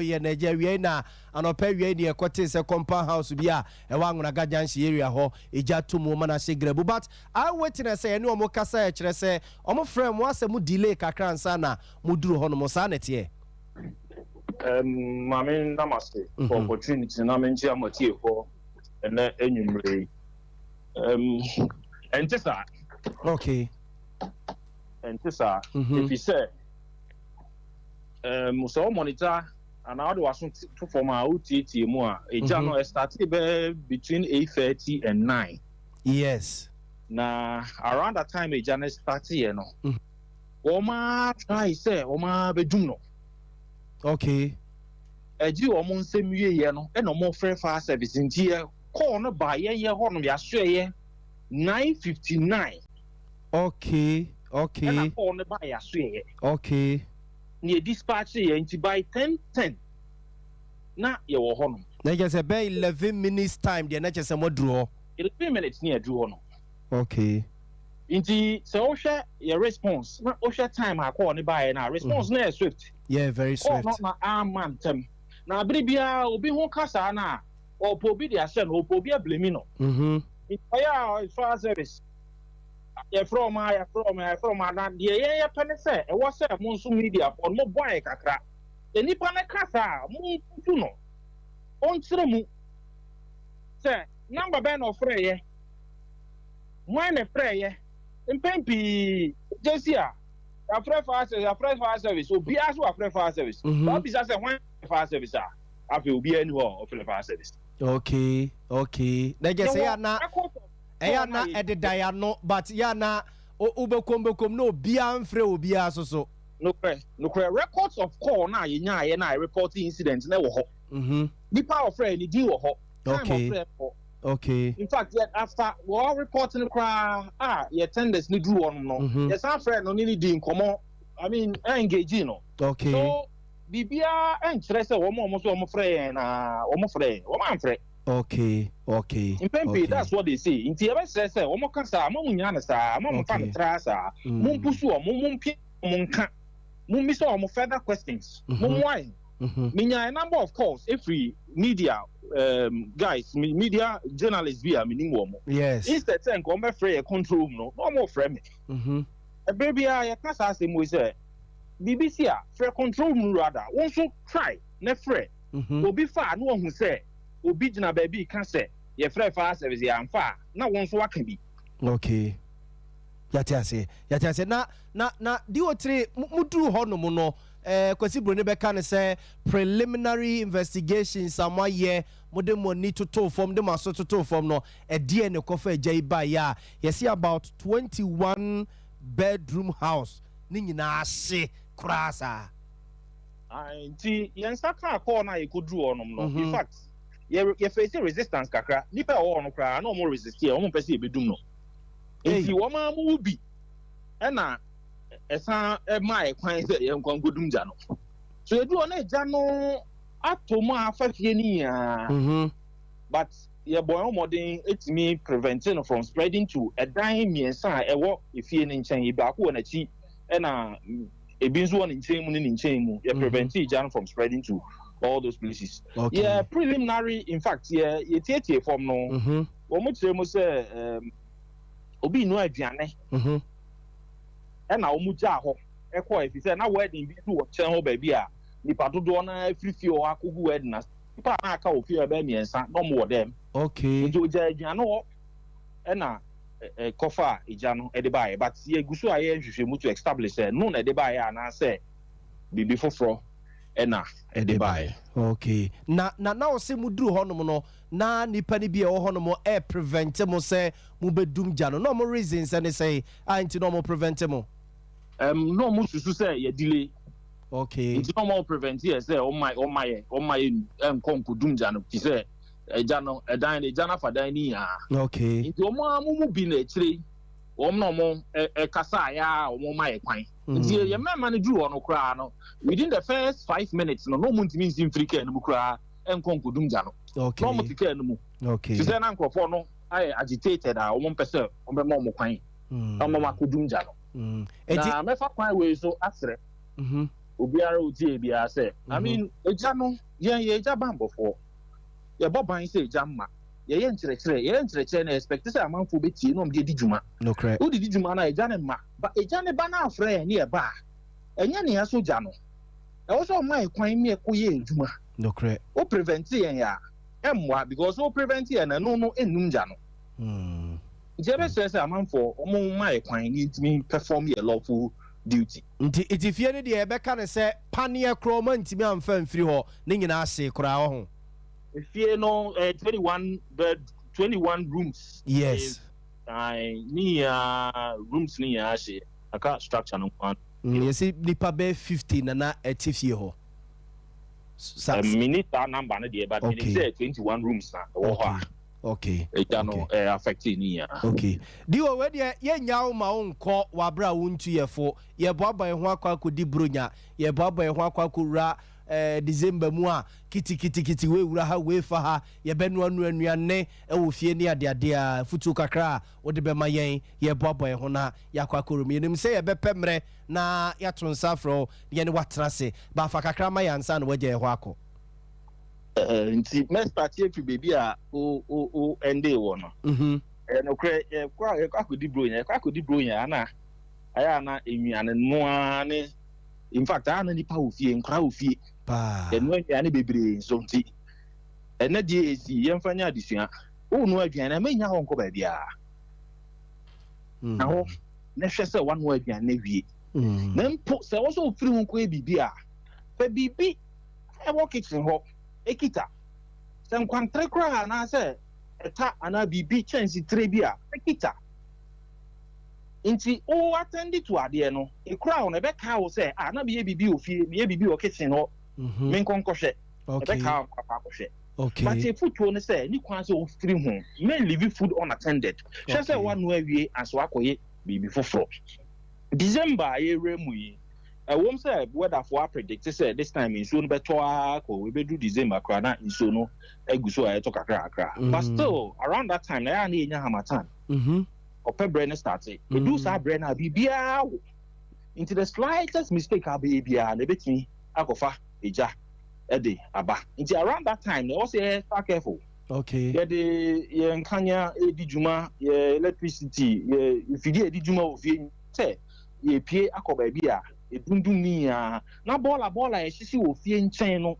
ye na je wie na anopa wie ne ekote se compound house bia e wa ngona gajanshi area ho eja to mo mana se grebu but I witness say ene omo kasa e kire se omo frame mo asemu delay kakra ansa na mo duru ho no mo sa nete mame namaste for opportunity na menchi amatie ho ene enyumre entesa okay and tisa if you say so monitor and how do I to form a UTT more a journal started between 8:30 and 9 yes now around that time a journal started you know Oma try say Oma bedum no okay eji omo nsem ye no e no mo free fire service ntie call no ba ye ho no ya hwe ye 9:59 okay and I call no ba ya hwe ye okay near dispatch ye nti by 10:10 na ye wo ho no na just about 11 minutes time the na just mo duro 11 minutes near duro no okay Inti se o share your response na o share time akọ ne buy na response na swift. Yeah, very swift. Not na man tem. Na bibia obi ho kasa na o po bi dia share no o po bi blame no. Yeah, fire service. Yeah, from na the yeah pen say e was say mo so media on mo boy kakra. The nipa ne kasa mo tu no. On tire mu. Say number ben of frey when a prayer in Pempi, Jessia, a fire service, or be as a fire service. What is as a one fire service? I will be anywhere of the fire service. Okay. They just say, Yana, at the Diano, but Yana, Ubekombekom, no, Bian Freo, Bia so. No, records of call now, and I reporting incidents never hot. The power friend, the deal hot. Okay. In fact, yet after we all reporting the crowd, your tenders need do on no. Yes, our friend no need to come on. I mean, engage no. Okay. So, Bibia and Tressa, one more friend, one friend. Okay. In Pempe, that's what they say. In Tia says, one more cancer, Mummiana, Mum Fantrasa, Mumpusu, Mumpi, Munka, Mummiso, further questions. Why? Meaning a number of calls every media guys media journalists be a minimum. Yes. Instead saying come free a control no more frame. A baby I can't ask him we say BBC free control rather won't so try ne free. Will be far no one who say will be jina baby can say ye free fast service ya far now one so can be. Okay. Yatiase na diotri mudu hono mo no kwasi brone be kan say preliminary investigations amwa ye mode money to form dem aso to form no e die ne kofa agya ba ya yesi about 21 bedroom house ni nyina ase krasa nti yen saka call na yekudru onom no in fact ye face resistance kakra nipa o no kra na o mo resist ye o mo pese e bedum no nti wo ma mu bi na esa ma e kwan se ye nkwan godum ja no so edu o na eja no atomo afafie ni ya but ye boy omodin etimi preventing from spreading to a dying miensa ewo efie ni nchen e ba ko na chi na ebi nso ni nchen mu ni nchen mu ye prevent eja from spreading to all those places. Okay. Yeah, preliminary in fact ye tietie form no wo mo kire mo se obi nu aduane na wo mu gya ho ekọ efi se na wedding bi du wo chen ho ba bi a nipa dodo na afirifi o akogu wedding na nipa na aka ofi e ba miensa no mo dem. Okay. Njo gya aduane ho na kofa eja no e de ba but ye gusu aye nhwehwe mu to establish no na e de ba ya na se bibi foforo na e de ba. Okay. Na o se muduru honom no na nipa ni bia wo honom e prevent mo se mu bedum gya no mo reasons and say anti no mo prevent mo no mo susu say ye delay. Okay. Nti no mo prevent ye say o my konkudum gya no ti say eja no edan eja na fadan ni ya. Okay. Nti o mo amumu bi na ekire o mo kasa ya o mo my kwan. Nti ye mema no duru ono kra no within the first 5 minutes no mo ntimi nsim frika no kra konkudum gya no. Okay. No mo tika no mu. Okay. Ti say na nkrofo no I agitated a o mo pese o be mo kwan. O mo makudum gya no. Na mefa kwan we so asre. Obiara odi ebia say I mean eja no ye eja bambofo ye boban say eja mma ye nkyerɛkyerɛ na expect say amanfo betie no mde di dwuma no correct odi di dwuma na eja ne mma ba eja ne ba na afrɛ ne ye ba enye ne ya so ja no e wo so mai kwan me ekoye dwuma no correct o prevent yen ya emwa because o prevent yen na no enum ja no jebe say amanfo o mo mai kwan ni ntimi perform your lawful duty. Nti fie ne de e beka ne se panie kro ma ntimi amfa mfiri ho ne nyina ase kra ho. Fie no 21 rooms. Yes. Ni rooms ni ya ase aka structure no kwan. Yes, nipa be 50 na etifie ho. Minute number na de but say 21 rooms na wo ho. Okay. Eja no affect ni ya. Okay. Di o we de ye nyawo ma onko wabra wuntu ye fo ye boaba ye ho akwa akodi bronya ye boaba ye ho akwa akura December mu a kiti we wura ha we fa ha ye benu anu anuane e wo fie ni ade a futu kakra wo de be ma yen ye boaba ye ho na yakwa korum ye nim se ye be pemre na ya tronsa fro ye ne watrase ba fa kakra ma yansa no waje ye ho akọ nti me start here fi baby a o ende wo no no kre kwa akodi bronya na aya na enwiane no ane in fact ana nipa ofie nkra ofie pa enu aduane bebre nso nti ene die esi yemfanya adisua wo no aduane menya ho nko ba bia na ho na hwɛ sɛ wano aduane wie na mpo sɛ wo so ofiri ho nko bibi a fa bibi e wo kitchen ho ekita sɛ nkwantre kra na sɛ eta ana bibi chance tre bi a ekita inti o attend to ade no e kra on e be ka wo say na be bibi ofie me bibi o kitchen no me nkonkɔhwɛ e be ka papa kɔhwɛ okay but if food no say ni kwan say o free home me leave food unattended hwɛ say one no awie aso akɔye bibi foforo December ye remu yi wom say weather for predict say this time in so no beto akɔ we be do December kra na in so no eguso a to kakra but still around that time na ya na enya hamatan ope brain started we do sa brain na bibia into the slightest mistake abia na betimi akofa eja ede aba into around that time they also start careful okay yeah the nkanya edijuma electricity ifidi edijuma ofie say ye pie akoba bia edundum ni na bola ehisi ofie nchen no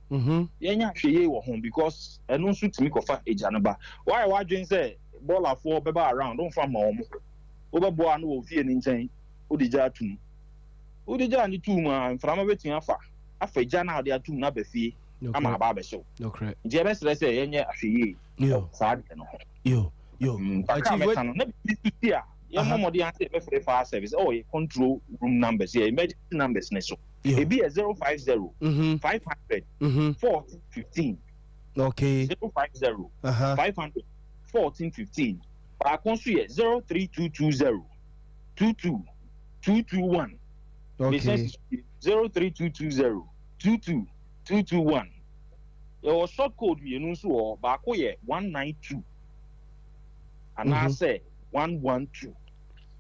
yenya hweye wo ho because eno nso timi kofa eja no ba why wadwen say baller for beba around don't farm mom obebo anu ofie ni nchen odija atum odija ni tum a mframa betin afa ja na ode atum na ba fie ama ba ba show no correct je be sele say yenye ahweye yo saade no yo achieve we na bi a ye momodi ante be free fire service ye control room numbers ye emergency numbers ne so e be 050 500 1415 okay 050 500 1415 I consider 03220 22221 okay 03220 22221 your short code we no so o ba ko ye 192 and I say 112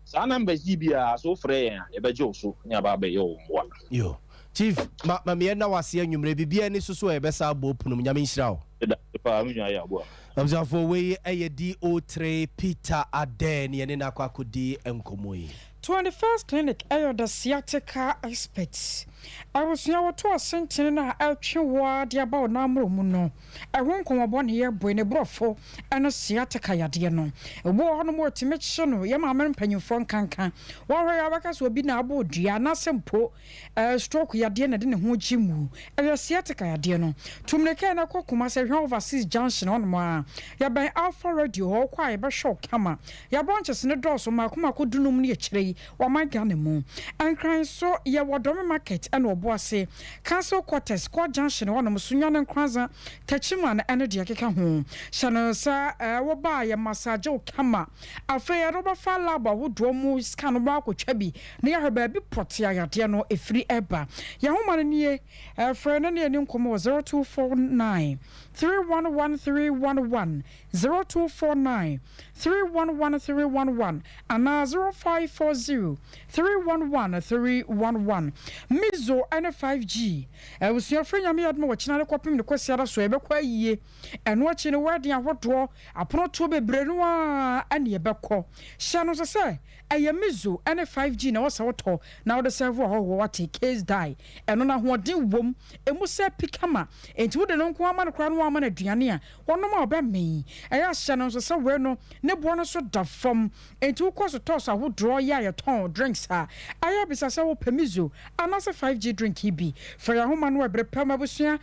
sa numbers bia so frɛ ya e be jo so nya ba be yo mwa yo chief ma me na wase anwumre bibia ni so e be sa bo punum nyame nhyira o pa me nya ya bo amzafo we do3 Peter Aden ye ne na kwakodi enkomoyi 21st clinic ayo the sciatica experts awusua woto asentene na atwe wa de aba na amro mu no ehwo nkomabo ne ye boy ne brofo eno sciatica yade no ebo hono mo timekye no ye ma mpanyimfo nkankan wo hwe ya baka so obi na abo dua na sempo stroke yade na de ne ho gimu ayo sciatica yade no tumneke na kokuma se hwe overseas junction on mo a ya ban alpha radio ho kwa ye be show kama ya branches ne doso makoma kodunum ne ye kire wa magane mu ankran so ye wodome market and oboase council quarters kwa junction one musunya ne nkranza tachima na ene de keka ho shano sa wo ba ye massage kama afa roba fa laba wo do mu scan ba akotwa bi na ya heba bi potia yade no efiri eba ya homa ne nie friend ne ne nkomo 0249 311311 0249 311311 and 0540 311311 Mizo and 5G was your friend Yami Admo watching a copy the question so ebekwa ye and watching a wedding and what draw upon to be brenua and ye beko Shano say a Mizo and 5G now so now the server what case die and on a what din wom e must say pikama into the non woman crown woman at Diania one no more about me I asked Shannon so well no ne bonus so da from into course of toss I would draw ya ton drinks her I have bisa say wo pemizo anasa 5G drink be for your home and we prepare busua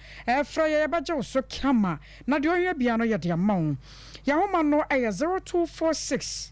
fra ya baje so kama na de ohia bia no ye de amon ya home no 0246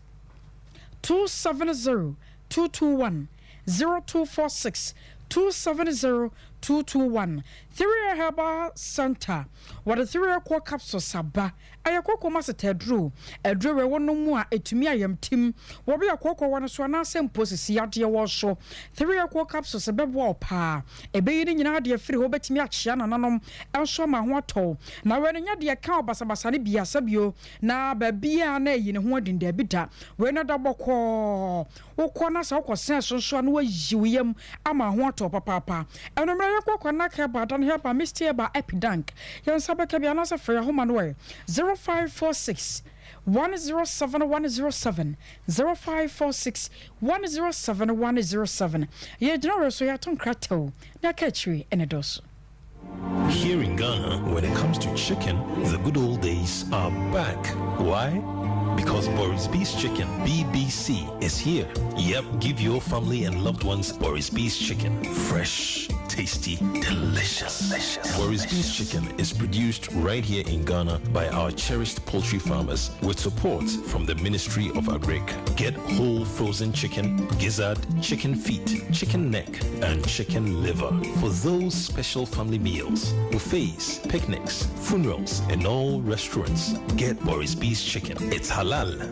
270 221 0246 270-221. 3 Herbal Center. What a 3 core capsule saba. Ayakoko masetedru. Edre wono mu a etumi ayam tim. Wobi akoko wana so na sempo sisi ade wo so. 3 core capsule sebebo pa. Ebe yi nyina de afiri ho betimi akyea nananom enso ma ho ato. Na we nya de ka obasabasa ne biasa bio. Na ba bia na yi ne ho adin da bida. We na da bokọ. Wokọ na sa wokọ senso na wayiwiyam ama ho ato papa. Enomra yakoko na ka ba dan help Mr. Ba Epidank. Yan sabeka bia na se frɛ ho manwe 0546 107 107 0546 107 107. Ye dinero so ya ton krato na kachiri enedos. Here in Ghana, when it comes to chicken, the good old days are back. Why? Because Boris Beef's Chicken, BBC, is here. Yep, give your family and loved ones Boris Beef's Chicken. Fresh, tasty, delicious. Boris Beef's Chicken is produced right here in Ghana by our cherished poultry farmers with support from the Ministry of Agric. Get whole frozen chicken, gizzard, chicken feet, chicken neck, and chicken liver for those special family meals, buffets, picnics, funerals, and all restaurants. Get Boris Beef's Chicken. It's halal,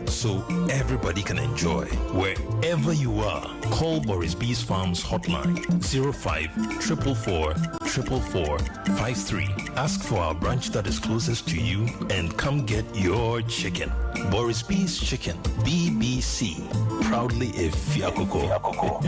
so everybody can enjoy. Wherever you are, call Boris Beef's Farms hotline 05-444-444-53. Ask for our branch that is closest to you and come get your chicken. Boris Beef's Chicken, BBC, proudly a Fiakoko.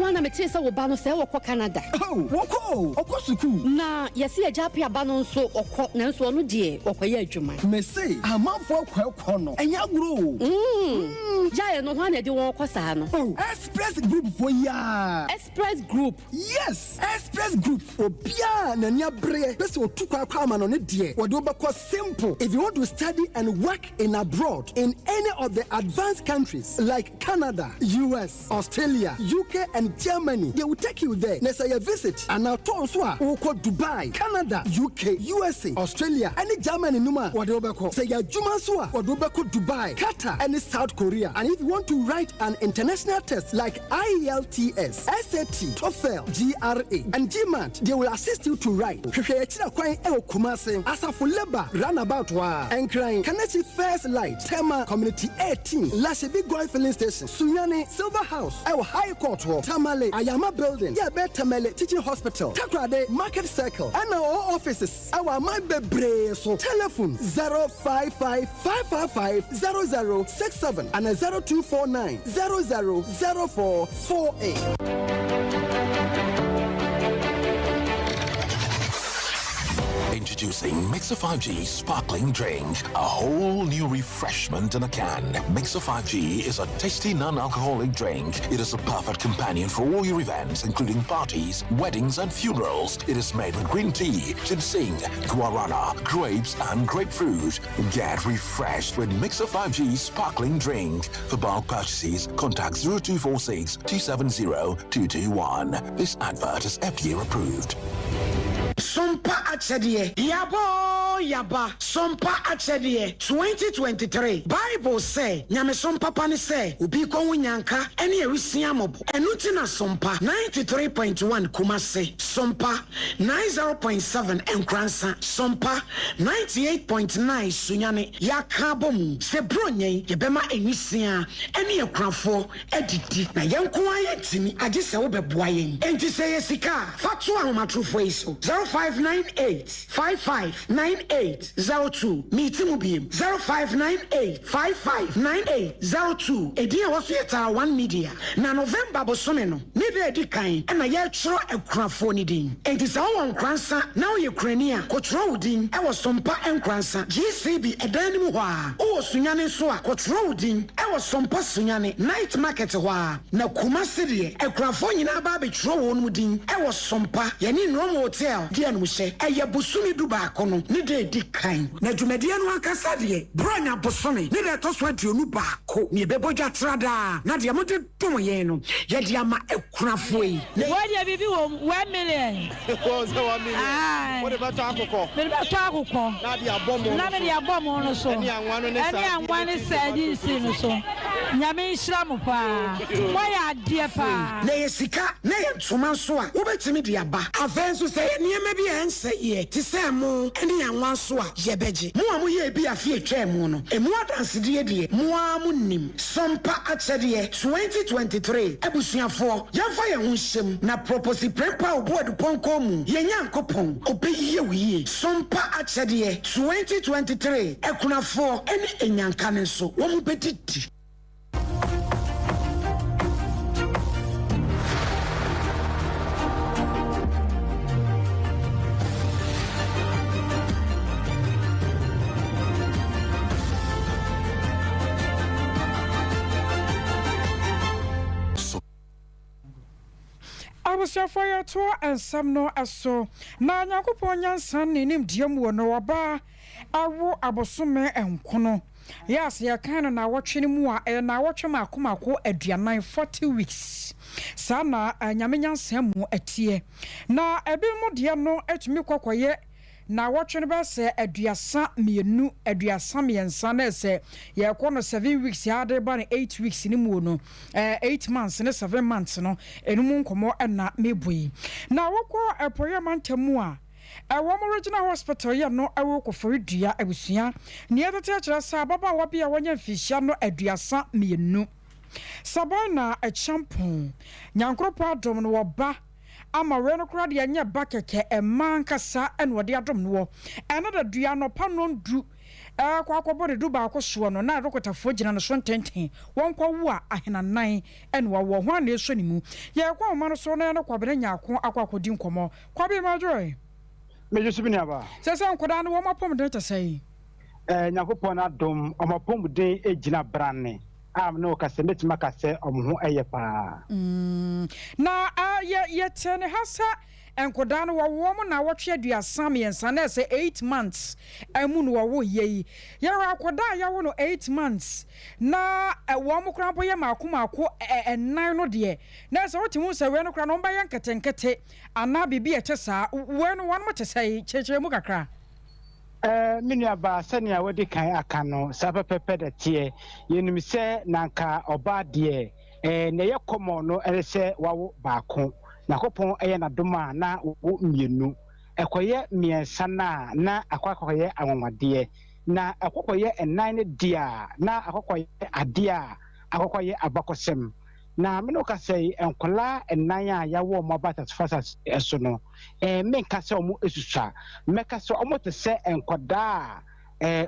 Na metesa wo ba no se wo kɔ Canada. Woko, okosuku. Na yesi ajape aba no nso okɔ na nso no de okoye adwuma. Me say, amanfo kwekɔ no. Enya gro. Ja no ho na de won kɔ saa no. Express Group for ya. Express Group. Yes, Express Group. Obia na nya bre. Pese otukwa kwa ama no ne de. Wo de obekɔ simple. If you want to study and work in abroad in any of the advanced countries like Canada, US, Australia, UK and Germany, they will take you there. Let's say a visit and now Tonswa or Dubai, Canada, UK, USA, Australia, and Germany Numa, Wadobako. Say a Jumaswa, Wadobako, Dubai, Qatar, and South Korea. And if you want to write an international test like IELTS, SAT, TOEFL, GRA, and GMAT, they will assist you to write. Asafuleba, Runabout Wa, and crying, Kanachi First Light, Tema Community 18, Lashibi Goy Filling Station, Sunyani, Silver House, our High Court, Tamale, Ayama Building, Tamale Teaching Hospital, Takrade Market Circle, and our offices. Our my bebre so telephone 055-555-0067 and 0249-000448. Introducing Mixer 5G Sparkling Drink, a whole new refreshment in a can. Mixer 5G is a tasty non-alcoholic drink. It is a perfect companion for all your events, including parties, weddings, and funerals. It is made with green tea, ginseng, guarana, grapes, and grapefruit. Get refreshed with Mixer 5G Sparkling Drink. For bulk purchases, contact 0246 270 221. This advert is FDA approved. Sompa Achedie, Yaba, Sompa Achedie, 2023. Bible say, Nyame Sompa Pani say, Ubiko Winyanka, any Risiamobo, and Utina Sompa, 93.1 Kumase, Sompa, 90.7 Enkransa, Sompa, 98.9 Sunyane, Yakabom, Sebronye, Yebema Enisia, any Okrafo, Editi, na Yankwa Yetimi, Adisa Obebuayen, and to say Sika, Fatua Matru Faiso, 0598-559802. Meeting 0598-559802. Edia was yet 1 media. Na November Bosomeno. Neither Edikai and a yetro a crafonidin. And it's our own cransa. Now Ukrainian. Cotroudin. I was Sompa and Cransa. GCB a Danimwa. Oh, Sunyane Soa. Cotroudin. I was Sompa Sunyane. Night market wa. Na Kuma City. A crafon in Ababi Tro Woodin. I was Sompa. Yanin Rome Hotel. dwumadie no hye ɛyɛ bosome du baako no ne de di kan na dwumadie no ankasa deɛ bronya bosome ne de to so aduonu baako ne bɛbɔdwa trada na de amode dom yɛn no yɛde ama ekunafo yi wɔde bibi wɔ 1 million ko se 1 million wɔde bɛtɔ akokɔ na de abɔmo na me de abɔmo no so ɛne anwa no ne sa ɛne anwa ne sa di si no so nyame nhyira mo pa wɔyɛ adeɛ pa na yɛ sika na yɛ ntoma nso a wobɛtumi de aba afei nso sɛ nneɛma bi a ɛnsɛ yɛ te sɛ mo ne anwa nso a yɛbɛgye mo a moyɛ bi afe atwa mu no ɛmu adansedeɛ deɛ moa mo nim Sompa akyɛdeɛ 2023 abusuafoɔ yɛmfa yɛn ho nhyɛm na proposi prempa oboɔde pɔnkɔ mu yɛnya nkopɔn ɔbɛyie wo yie Sompa akyɛdeɛ 2023 akunafoɔ ne enyanka ne nso wɔn mu bɛdidi. abusuafo yɛ to ensam no aso na nyankopɔn nyansa ne nimdeɛ mu wɔ no wɔba awo abosome enkono yes yɛ kan no na wɔtwe ne mu a na wɔtwe makomako aduanan 40 weeks sana nyame nyansa mu atie na ebi mu deɛ no atumi kɔkɔyɛ na wɔtwe no bɛ sɛ aduasa mienu aduasa miensa na sɛ yɛ kɔ no 7 weeks ya de ba no 8 weeks ni mu no 8 months ne 7 months no enum nkɔmɔ na mebui na wɔkɔ ɛpɔyɛ mantamu a ɛwɔ mo regional hospital yɛ no ɛwɔ kɔfori dua abusua ne yɛtete akyerɛ sɛ ababa wa bia wɔnyɛ mfihia no aduasa mienu sabana ɛchampon nyankropo adom no wɔba ama we no kra de anya ba keke emman kasa ene wode adom no ene da dua no pa no ndu kwa akobode du ba akoso no na adokotafo gina no so ntenten won kwa wo a ahenanan ene wo ho na eso ni mu ye kwa ma no so na ne kwabere nyaako akwakodi nkomo kwabe ma joy mejo sibi ni aba sese nkoda no wo mapom de tasai nyakopon adom o mapom de egina branne no kase metima kase omho eye pa na ye tene hasa enkoda no wo mo na wotwe aduasa miensa na se 8 months amu no wo ye yara akoda ya wo no 8 months na wo mo kra bo ye makomako enan no de na se wotimu se we no kra no mba ye nketenkete ana bibi e kyesa we no won mo kyesai kyekye mu kakra minia ba sania wodi kan aka no sapepepe de tie yenim se nanka oba de na ye komo no se wawo baako nakopon eye na doma na wo mienu ekoye miensa na akwakoye anwonwade na akokoye enan ne dia na akokoye ade a akokoye abakosem na me no ka say enkola enan a yawo mo batas fasas eso no me ka say omo esusa me ka say omo te say enkoda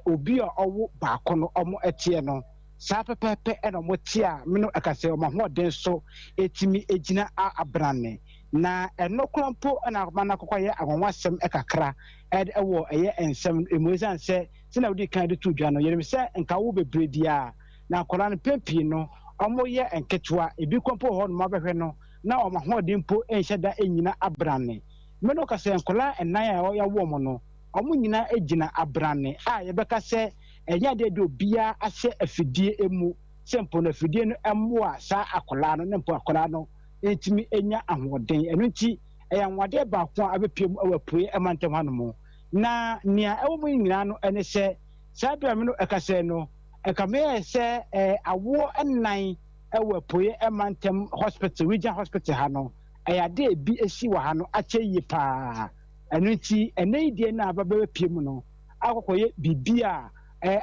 obi a owo baako no omo etie no sa pepepe e no mo tie a me no ka say omo hoden so etimi egina abrane na eno krampo na mana kokoye agwonwasem kakra ewo eye ensem emozan say sina odi kan de tudwa no yerem say nka wo bebre dia na kola no pempie no omo ye enketwa ebi kompo ho no mabehwe no na omo hodin po enhyeda enyina abrane me no ka se enkola enan a ya wo mo no omo nyina egina abrane a ye beka se enya de obia ase afidie emu sempo na afidie no emu a sa akola no nempo akola no etimi enya ahoden eno nti eya nwade ba ko abepiem awapue emantem hanom na nia ewo mo nyina no ene se sa bia me no ekase no ekame se awo enan awapue emantem hospital regional hospital ha no eya de bi esi wa ha no ache yi pa eno nti enidie na ababa piem no akokoye bibia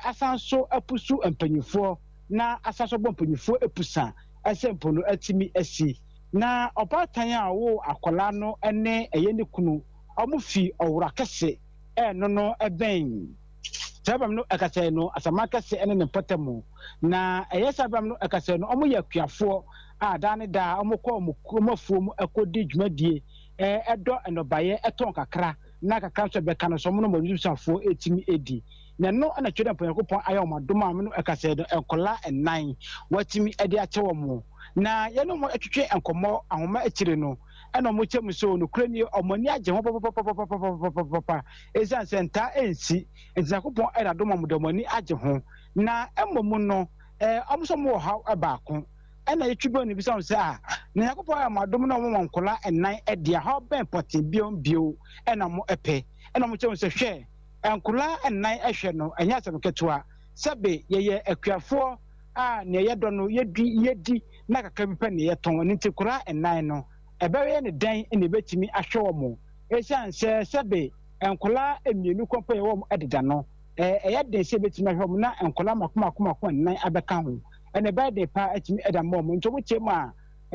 asanso apusu empanyifo na asanso bompanyifo epusa asempo no atimi asi na opatan a wo akola no ene eyene kunu omufi owura kese no eben sabam no akase no asama kese ene ne potamu na sabam no akase no omo yakuafo a dane da omokọ omofuom akodi dwumadie edo enobaye eton kakra na kakra so beka no so mo no modusafo etimi edi na no na twede mpanyakopon ayọ madoma no akase no enkola enan watimi edi achewo mo na yɛne mo atwitwe nkɔmmɔ ahoma akyire no ɛna ɔmo kyɛ mu so no kura ni ɔmo ani agye ho papa ɛsiane sɛ ntaa ɛnsi nti Nyankopɔn ɛna dom ɔmo de ɔmo ani agye ho na mmom no ɔmo nso mo wɔ ha baako ɛna yɛtwi bɔ ne bi sɛ a na Nyankopɔn ayɛ mo adom na ɔmo wɔ nkɔla ɛnan ɛde ha ɔbɛn pɔte bio ɛna mo ɛpɛ ɛna ɔmo kyɛ mu sɛ hwɛ nkɔla ɛnan ɛhwɛ no ɛnyɛ asɛm ketewa sɛbe yɛyɛ akuafoɔ a ne yɛ dɔ no yɛdi na kakra bi pɛ ne yɛtɔn ne nti kora ɛnan no ɛbɛyɛ ne dan ne ɛbɛtumi ahwɛ wɔn ɛsiane sɛ sɛbe nkɔla mmienu kɔmpɔ yɛ wɔn ɛdeda no ɛyɛ den sɛ ɛbɛtumi ahwɛ wɔn na nkɔla mako ɛnan abɛka ho ɛna ɛbɛyɛ den paa ɛtumi ɛda mɔ wɔn nti wɔn kyɛ mu a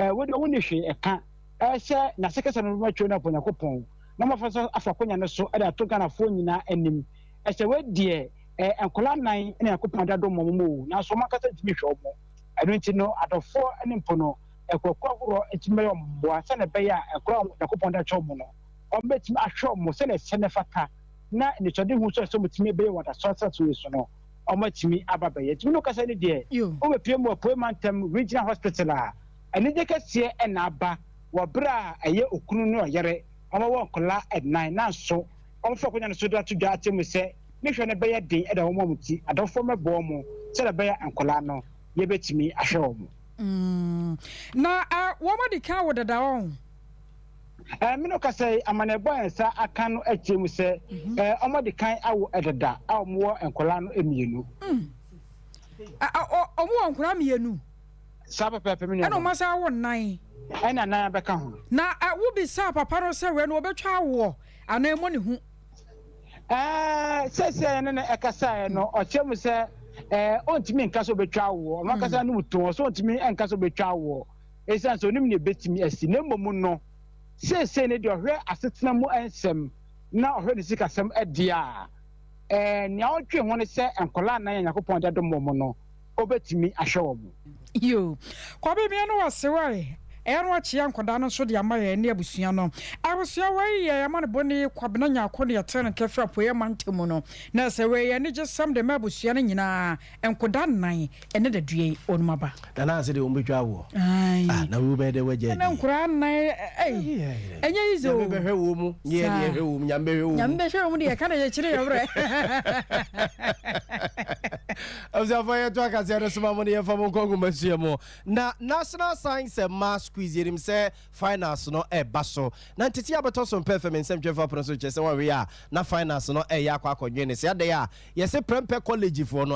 wɔn ne hwee ɛka ɛhyɛ n'asɛkɛsɛ no bɛtwa no apɔnyako pɔn na wɔn afa so afa akɔnya no so ɛde ato Ghanafoɔ nyinaa anim ɛsɛ wɔadiɛ nkɔla nan ne akɔpɔn da do mɔ wɔn mu na so wɔn akasa ntumi hwɛ wɔn ɛno nti no adɔfoɔ ne mpo no ɛkɔkɔ ahoroɔ ntumi bɛyɛ wɔn mboa sɛnɛ ɛbɛyɛ a ɛkora akɔpɔn da kyɛw mu no wɔn bɛtumi ahwɛ wɔn sɛnɛ ɛsɛ ne fata na nitɔde hu sɛ wɔn tumi bɛyɛ wɔn asɔsɔ so yi so no wɔn atumi aba bɛyɛ tumi no kasa ne deɛ wɔn bɛpie mu wɔ Poe Mantam Regional Hospital a anigye kɛseɛ ɛna aba wɔ bere a ɛyɛ okunu no ɔyere wɔn wɔ nkɔla ɛnan nanso wɔn fɔ akɔnya no so do ato dwa akyɛ mu sɛ ne hwɛ no bɛyɛ den ɛda wɔn ti adɔfoɔ mɛbɔ wɔn sɛdeɛ bɛyɛ nkɔla no yɛbɛtumi ahwɛ wɔn. Na wɔn de ka wɔ dada wɔn. Mino kasa amanebɔ nsa aka no akyɛ mu sɛ wɔn de kan awo ɛdada a wɔn wɔ nkɔla no mmienu. Wɔn wɔ nkɔla mmienu. Saa pɛpɛɛpɛ mi ni. Ɛna wɔn asa wɔ nnan. Ɛna nan bɛka ho. Na wobi sa papa no sɛ wɛ no wɔbɛtwa awoɔ anaa ɛmɔ ne ho. Sɛsɛ ne na ɛkasa no ɔkyɛ mu sɛ ontimi nka so betwa awoɔ ɔno akasa no muto so ontimi nka so betwa awoɔ ɛsiane sɛ onim ne betimi asi na mmom no sɛsɛ ne deɛ ɔhwɛ asetena mu nsɛm na ɔhwɛ ne sikasɛm ɛde a nea ɔtwe ho ne sɛ nkɔla nan Nyankopɔn de dom mo no obetimi ahwɛ wɔ mo yo kwabe bia no wasewae ɛno akyia nkɔda no so de ama yɛ ne abusua no abusua wai yɛ ama ne bɔne kwabena nya akɔ ne yɛtɛ no kɛfɛ Poe Mantam no na sɛ wai yɛ ne gye sam de ma abusua no nyinaa nkɔda nan ɛne da due onumaba na na sɛ de wɔn betwa wo na wo bɛ de wagya na nkura nan ɛnyɛ izo na bɛhwɛ wo mu yɛ ne hwɛ wo mu nyam bɛhwɛ wo mu nyam bɛhwɛ wo mu de yɛ ka na yɛ kyire yɛ brɛ abusua fa yɛ to akasɛ no soma mo ne yɛ fa mo nkɔngu masua mo na National Science and Maths quiz yerim say finance no baso na ntiti abeto so mpe fm nsem twefa pro so chese wan we a na finance no ya akwa akodwe ne se ade ya ye se Prempeh college fo no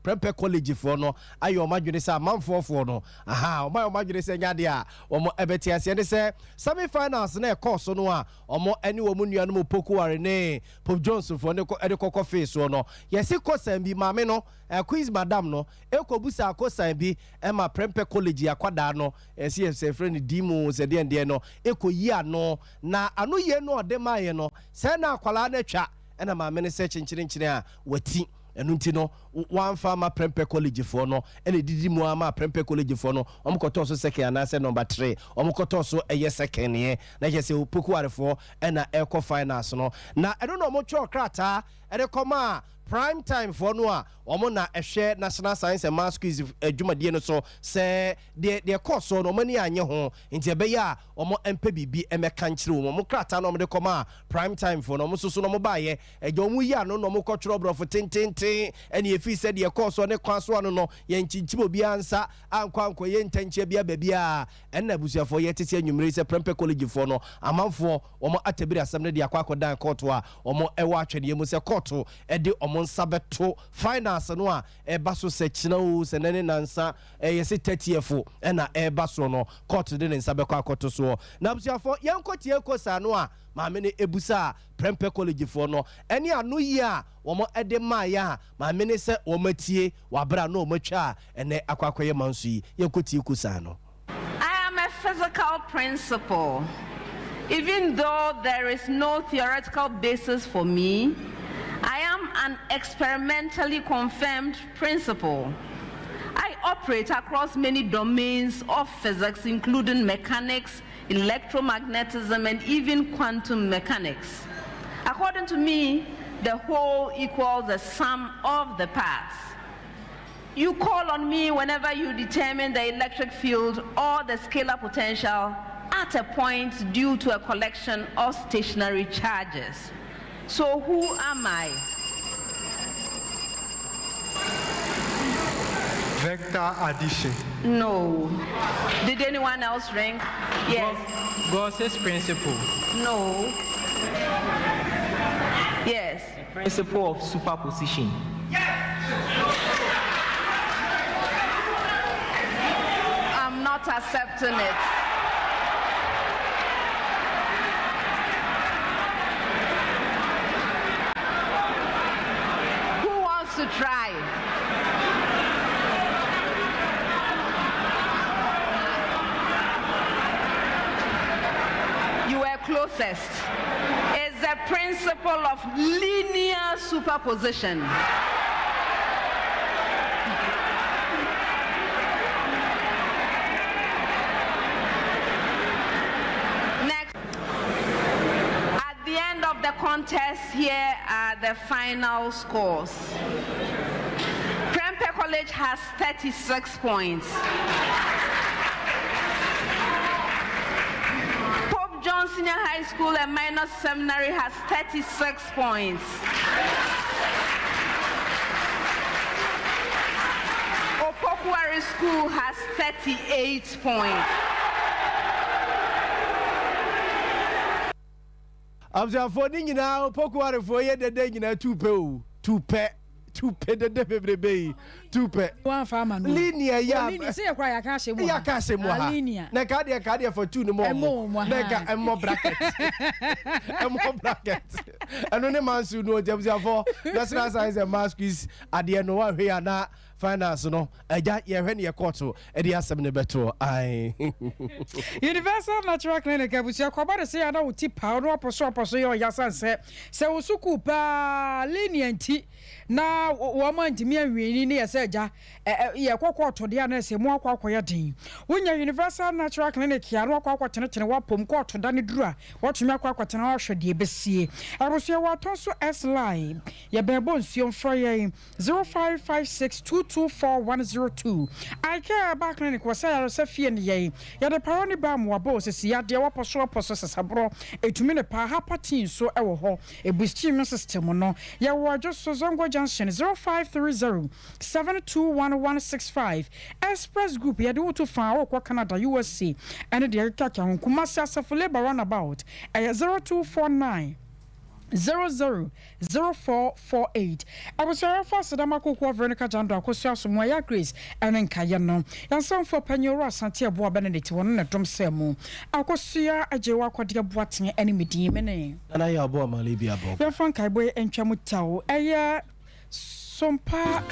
Prempeh college fo no ayo madwene se amanfo no o madwene se nyade a omo ebeti ase ne se semi finance na course no a omo ene wo mu nua no poku ware ne Pop Jones fo ne kokko face no ye se kosan bi mame no quiz madam no ekobusa kosan bi ma Prempeh college akwada no se friend dimu se de no ekoyi ano na ano ye no ode maye no se na akwala na twa na mame ne se chinchirinchire a wati enu nti no one farmer Prempeh college for no ene didi mu ama Prempeh college for no omkoto so second na se number 3 omkoto so eye second ye na je se opoku arefo na eco finance no na eno no mo twa krata ene koma prime time for no a omo na ehwe National Science and Maths quiz adwumadie no so se de course no mani anye ho nti ebe ya omo empe bibi emeka nkyire wo mo krata no mo de koma prime time for no mo so no mo baaye eje omo yi ano no mo kotworo brofo tententen ene efi se de course ne kwaso ano no ye nkyinkyim obi ansa ankwanko ye ntanchia bia babia ena busuafo ye tete anwumre se Prempeh college for no amanfo omo atabiri asem ne de akwakodan court a omo ewa atwene mu se court e de omo nsabeto finance no a eba so se kina o se nene nansa ye se 30fo na eba so no court de nsabekọ akoto so na busuafo yenkotie kosa no a maame ne ebusa Prempeh college for no eni anu yi a womo ede maaya maame ne se womatie wabra no womatwa ene akwakoye manso yi yenkotie kosa no. I am a physical principle. Even though there is no theoretical basis for me, I am an experimentally confirmed principle. I operate across many domains of physics, including mechanics, electromagnetism, and even quantum mechanics. According to me, the whole equals the sum of the parts. You call on me whenever you determine the electric field or the scalar potential at a point due to a collection of stationary charges. So who am I? Vector addition. No. Did anyone else ring? Yes. Gauss's principle. No. Yes. The principle of superposition. I'm not accepting it. Who wants to try? You were closest. It's the principle of linear superposition. Next, at the end of the contest, here are the final scores. Prempeh College has 36 points. John Senior High School and Minor Seminary has 36 points. Opokwari School has 38 points. Abjafo ni nyina Opokwari fo ye dede nyina tupe de bebrebe tupe one farmer linear ya linear say ekwa ya ka hye ya ka hye mo ha na ka de for two no mo na ka emo bracket eno ne mansu no jabziafo national science and math quiz ade no wa hwe ya na finance no eja ye hwe ne ye court e de asem ne beto ai Universal Natural Clinic abusia kwabare say ada wo tipa no oposo yo ya sanse se wo suku pa linear nti na wo ma ntimi anweni ne yesa ja ye kokko to de na se mu akwakoye den wonya Universal Natural Clinic ya no akwakotenetene wapom ko to da ne duru a wotumi akwakotene ahwede besie abusia watonso S line ye bebo nsuo mfra ye 0556224102 I care about clinic was say fie ne ye ye de paroni ba mo abo sisi ya de woposo sasabro etumi ne pa hapatin so ewo ho ebusti system no ye wo adwoso zongo junction 0530 721165 Express Group ye de wo to fa wo kwa Canada USA and de kaka honkuma sasafo labor runabout 0249 000448 abusara for Sadama Koko Veronica Jando akosia somo ya Grace enen kaye no yansam for panyoro asante abo Benedict won na dom semu akosia ajewa akwade aboaten ene medin mene na ya abo amale bi abo ya fan kai boy entwa mutawo eye Sompa